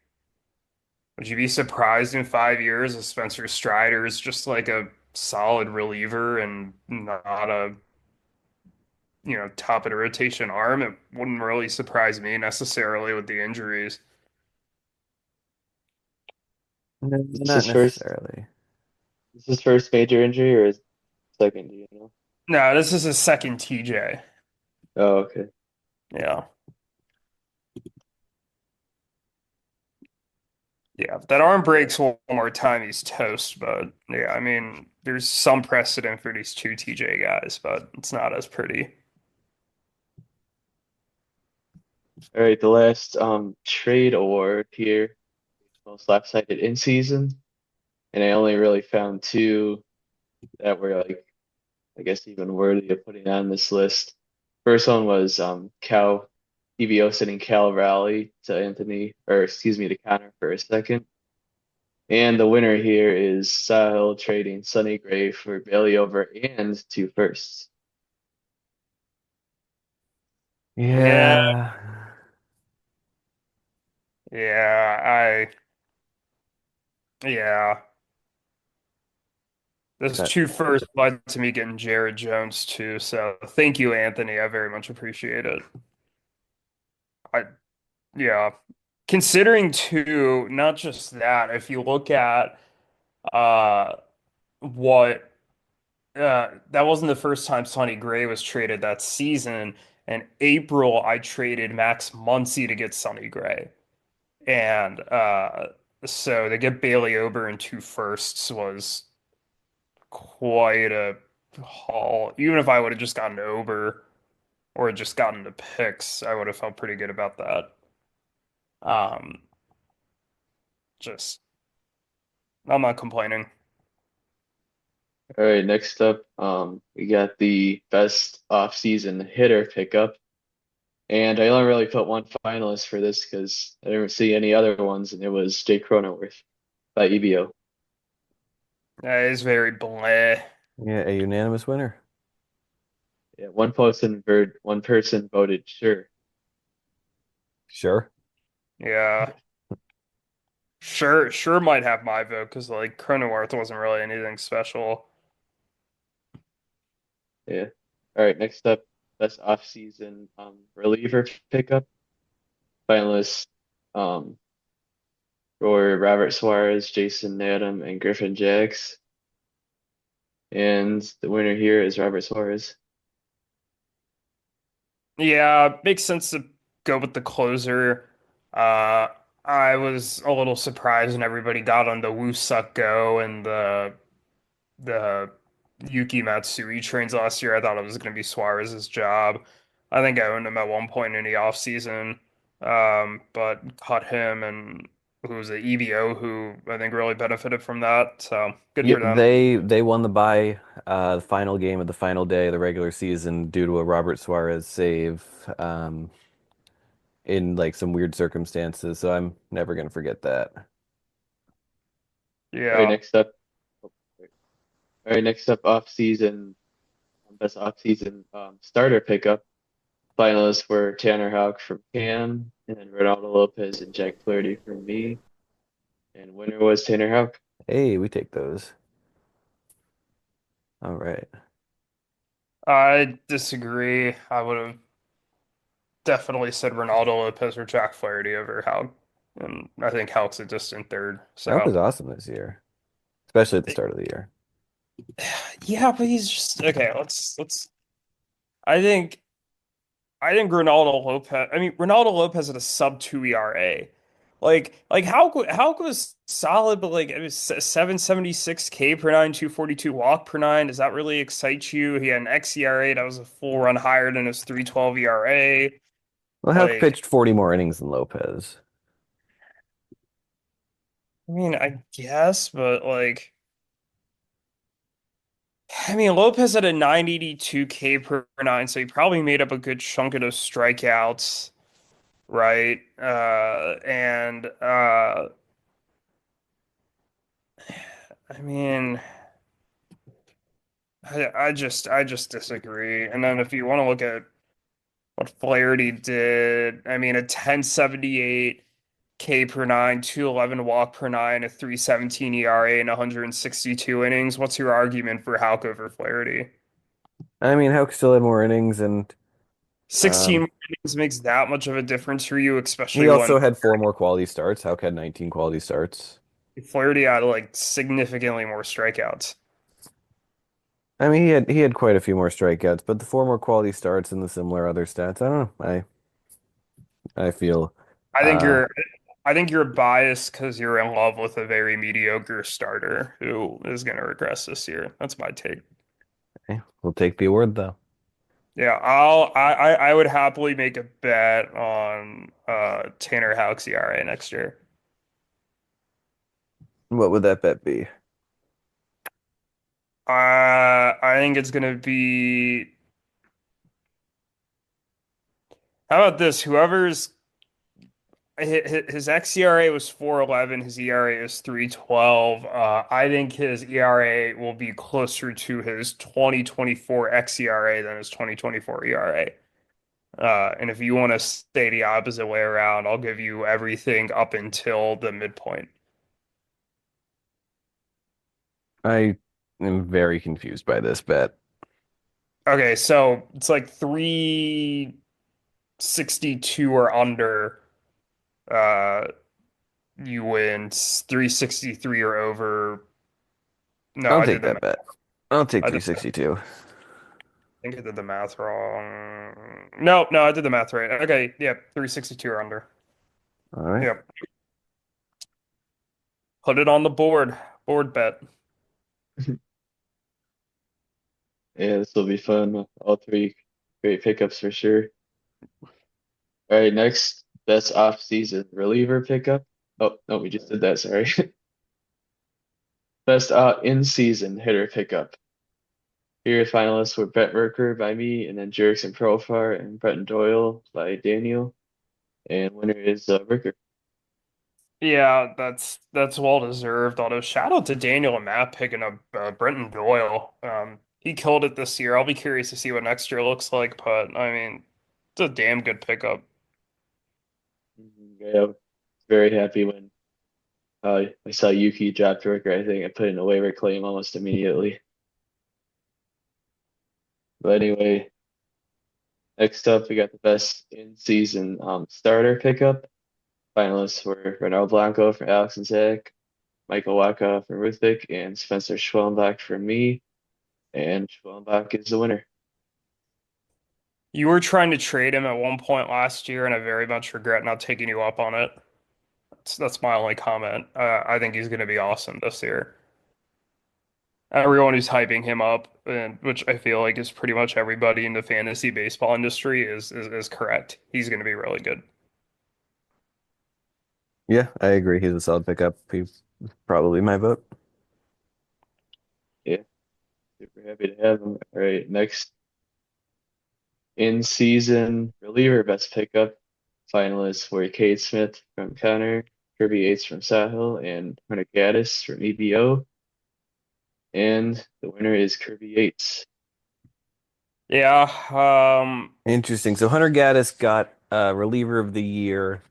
would you be surprised in 5 years if Spencer Strider is just like a solid reliever and not a, top of the rotation arm? It wouldn't really surprise me necessarily with the injuries. No, Is this not his first? necessarily. Is this his first major injury or his second? Do you know? No, this is his second TJ. Oh, okay. Yeah. Yeah, if that arm breaks one more time, he's toast. But yeah, I mean, there's some precedent for these two TJ guys, but it's not as pretty. All right, the last trade award here, most lopsided in season, and I only really found 2 that were like I guess even worthy of putting on this list. First one was Cal EVO sending Cal Raleigh to Anthony, or excuse me, to Connor for a second. And the winner here is Sahil trading Sonny Gray for Bailey over and 2 firsts. Yeah, Yeah. yeah, yeah. Those That, two first led to me getting Jared Jones too. So thank you, Anthony. I very much appreciate it. I yeah. Considering too, not just that, if you look at uh what that wasn't the first time Sonny Gray was traded that season. In April, I traded Max Muncy to get Sonny Gray. And so to get Bailey Ober in two firsts was quite a haul. Even if I would have just gotten Ober or just gotten the picks, I would have felt pretty good about that. Um, just I'm not complaining. All right, next up, we got the best off-season hitter pickup. And I only really put one finalist for this because I didn't see any other ones, and it was Jake Cronenworth by EBO. That is very bleh. yeah, a unanimous winner. Yeah, one person voted sure. Sure. Yeah. Sure might have my vote because like Cronenworth wasn't really anything special. Yeah. All right, next up, best off-season reliever pickup. Finalists, um, for Robert Suarez, Jason Adam, and Griffin Jacks. And the winner here is Robert Suarez. Yeah, makes sense to go with the closer. Uh, I was a little surprised when everybody got on the Woo Suck Go and the Yuki Matsui trains last year. I thought it was going to be Suarez's job. I think I owned him at one point in the offseason, but caught him and who was the EVO who I think really benefited from that. So good Yep, for them. they won the bye, the final game of the final day of the regular season due to a Robert Suarez save, in like some weird circumstances. So I'm never gonna forget that. All right, Yeah. next up. All right, next up, off-season, best off-season starter pickup. Finalists were Tanner Houck from Cam, and then Ronaldo Lopez and Jack Flaherty from me. And winner was Tanner Houck. Hey, we take those. All right. I disagree. I would have definitely said Ronaldo Lopez or Jack Flaherty over Houck. And I think Houck's a distant third. Houck So was awesome this year, especially at the start of the year. yeah, but he's just okay. Let's. I think I think Ronaldo Lopez. I mean, Ronaldo Lopez had a sub 2 ERA. Like how was solid, but like it was 776 K per nine, 242 walk per nine. Does that really excite you? He had an xERA that was a full run higher than his 312 ERA. Well, Houck Like, pitched 40 more innings than Lopez. I mean, I guess, but like, I mean, Lopez had a 982 K per nine, so he probably made up a good chunk of those strikeouts, right? I mean, I just disagree. And then if you want to look at what Flaherty did, I mean, a 1078 K per nine, 211 walk per nine, a 317 ERA, and 162 innings. What's your argument for Houck over Flaherty? I mean, Houck still had more innings, and 16 um, more innings makes that much of a difference for you, he especially when also had four more quality starts. Houck had 19 quality starts. Flaherty had like significantly more strikeouts. I mean, he had quite a few more strikeouts, but the four more quality starts and the similar other stats, I don't know. I feel I think uh you're I think you're biased because you're in love with a very mediocre starter who is going to regress this year. That's my take. we'll take the award though. Yeah, I would happily make a bet on Tanner Houck's ERA next year. What would that bet be? I think it's going to be. How about this? Whoever's his xERA was 4.11, his ERA is 3.12. I think his ERA will be closer to his 2024 xERA than his 2024 ERA. And if you want to stay the opposite way around, I'll give you everything up until the midpoint. I am very confused by this bet. Okay, so it's like 362 or under, uh, you win. 363 or over. No, I'll I take did the that math. bet. I'll take I did, 362. I think I did the math wrong. No, no, I did the math right. Okay, yeah, 362 or under. All right. Yep. Put it on the board. Board bet. Yeah, this will be fun. All three great pickups for sure. All right, next, best off-season reliever pickup. Oh, no, we just did that, sorry. Best in-season hitter pickup. Here, finalists were Brett Merker by me, and then Jerickson Profar and Bretton Doyle by Daniel. And winner is Merker. Yeah, that's well deserved. Although shout out to Daniel and Matt picking up Brenton Doyle. He killed it this year. I'll be curious to see what next year looks like, but I mean, it's a damn good pickup. Yeah, I was very happy when I saw Yuki drop to Merker. I think I put in a waiver claim almost immediately. But anyway, next up, we got the best in-season starter pickup. Finalists were Ronaldo Blanco for Alex and Zach, Michael Waka for Ruthvik, and Spencer Schwellenbach for me. And Schwellenbach is the winner. You were trying to trade him at one point last year, and I very much regret not taking you up on it. That's my only comment. I think he's going to be awesome this year. Everyone who's hyping him up, and which I feel like is pretty much everybody in the fantasy baseball industry, is correct. He's going to be really good. Yeah, I agree. He's a solid pickup. He's probably my vote. Yeah, super happy to have him. All right, next in season reliever best pickup finalists were Cade Smith from Connor, Kirby Yates from Sahil, and Hunter Gaddis from EBO. And the winner is Kirby Yates. Yeah, Interesting. So Hunter Gaddis got reliever of the year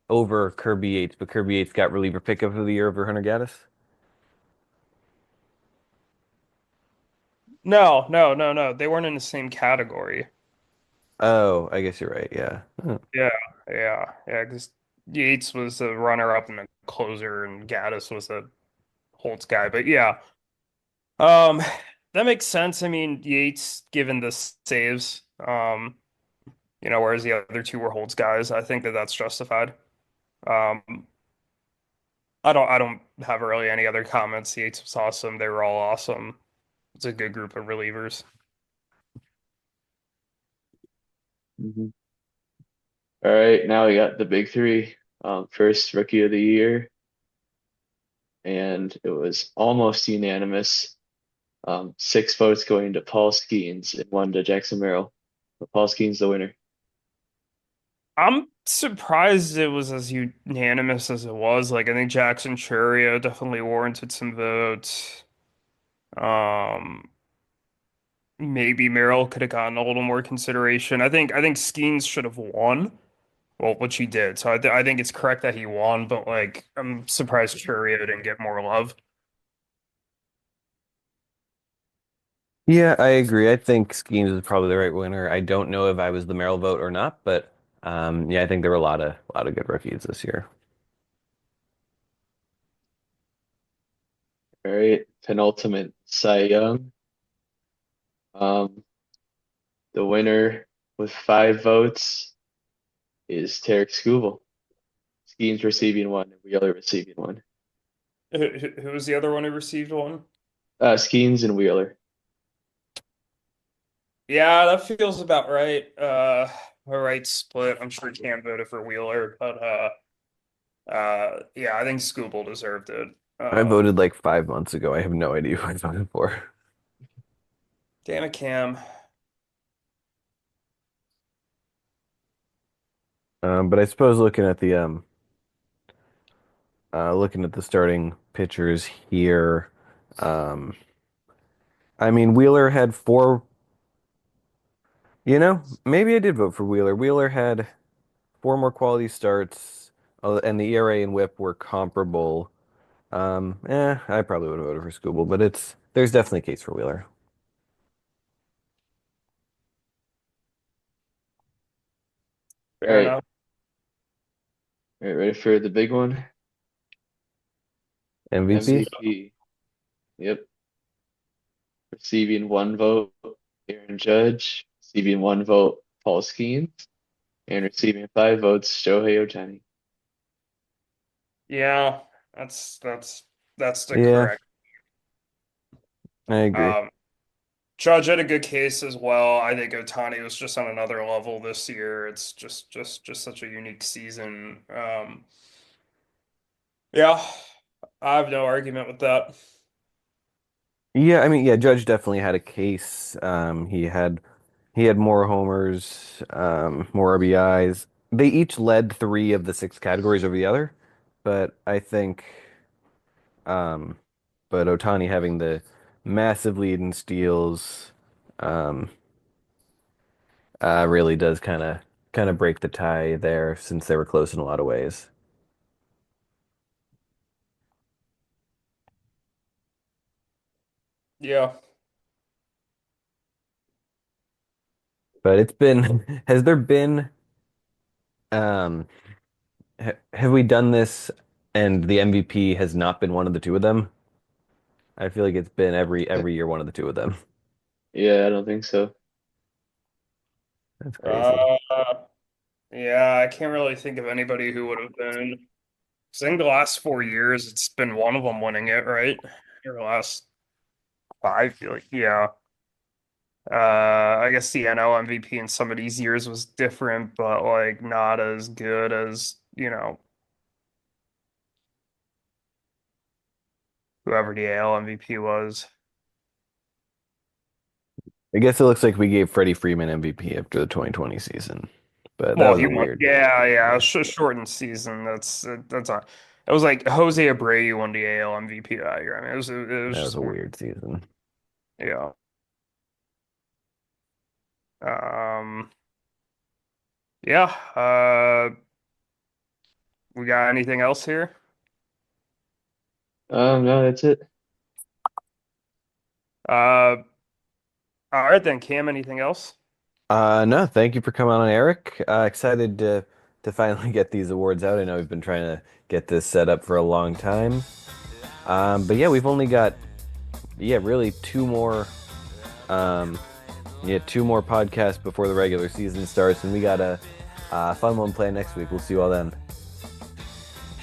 over Kirby Yates, but Kirby Yates got reliever pickup of the year over Hunter Gaddis. no, no, no, no. They weren't in the same category. Oh, I guess you're right. Yeah. Huh. Yeah, yeah. Because Yates was a runner-up and a closer, and Gaddis was a Holtz guy. But yeah, um, that makes sense. I mean, Yates given the saves, whereas the other two were Holtz guys. I think that that's justified. Um, I don't have really any other comments. Yates was awesome. They were all awesome. It's a good group of relievers. Mhm. All right, now we got the big three. First rookie of the year, and it was almost unanimous. 6 votes going to Paul Skeens and one to Jackson Merrill. But Paul Skeens the winner. I'm surprised it was as unanimous as it was. Like, I think Jackson Churio definitely warranted some votes. Um, Maybe Merrill could have gotten a little more consideration. I think Skeens should have won. Well, which he did. So I think it's correct that he won, but like I'm surprised Churio didn't get more love. Yeah, I agree. I think Schemes is probably the right winner. I don't know if I was the Merrill vote or not, but yeah, I think there were a lot of good rookies this year. All right, penultimate Cy Young. Um, the winner with 5 votes is Tarek Skubal. Skeens receiving one and Wheeler receiving one. Who was the other one who received one? Skeens and Wheeler. Yeah, that feels about right. A right split. I'm sure Cam voted for Wheeler, but yeah, I think Scooble deserved it. I voted like 5 months ago. I have no idea who I voted for. Damn it, Cam. But I suppose looking at the starting pitchers here, um, I mean Wheeler had four. Maybe I did vote for Wheeler. Wheeler had four more quality starts, and the ERA and WHIP were comparable. I probably would have voted for Scooble, but there's definitely a case for Wheeler. All Fair right, enough. all right, ready for the big one? MVP? MVP. Yep. Receiving 1 vote, Aaron Judge. Receiving 1 vote, Paul Skeens. And receiving 5 votes, Shohei Ohtani. Yeah, that's the Yeah, correct. I agree. Um, Judge had a good case as well. I think Otani was just on another level this year. It's just such a unique season. Yeah, I have no argument with that. Yeah, I mean, yeah, Judge definitely had a case. He had more homers, more RBIs. They each led three of the six categories over the other, but I think, um, but Otani having the massive lead in steals, um, really does kind of break the tie there since they were close in a lot of ways. Yeah. But has there been, um, have we done this and the MVP has not been one of the two of them? I feel like it's been every year one of the two of them. Yeah, I don't think so. That's crazy. Uh, yeah, I can't really think of anybody who would have been. 'Cause I think the last 4 years, it's been one of them winning it, right? Or the last five, like, yeah. I guess the NL MVP in some of these years was different, but like not as good as, whoever the AL MVP was. I guess it looks like we gave Freddie Freeman MVP after the 2020 season, but that Well, was he a won. weird. Yeah, Yeah, shortened season. That's not. It was like Jose Abreu won the AL MVP that year. I mean, it was that was just a weird. weird season. Yeah. Um. Yeah. We got anything else here? No, that's it. Uh. All right then, Cam. Anything else? No, thank you for coming on, Eric. Excited to finally get these awards out. I know we've been trying to get this set up for a long time. But yeah, we've only got really um, two more podcasts before the regular season starts, and we got a fun one planned next week. We'll see you all then.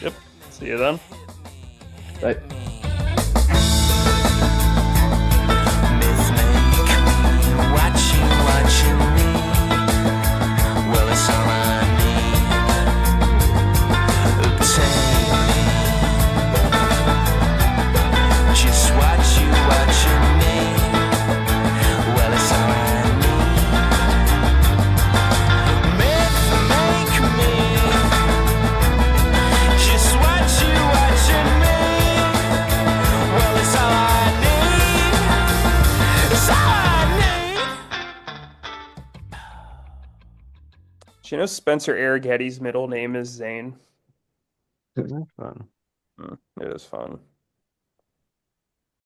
Yep. See you then. Bye. Do you know Spencer Arrighetti's middle name is Zane? That's fun. It is fun.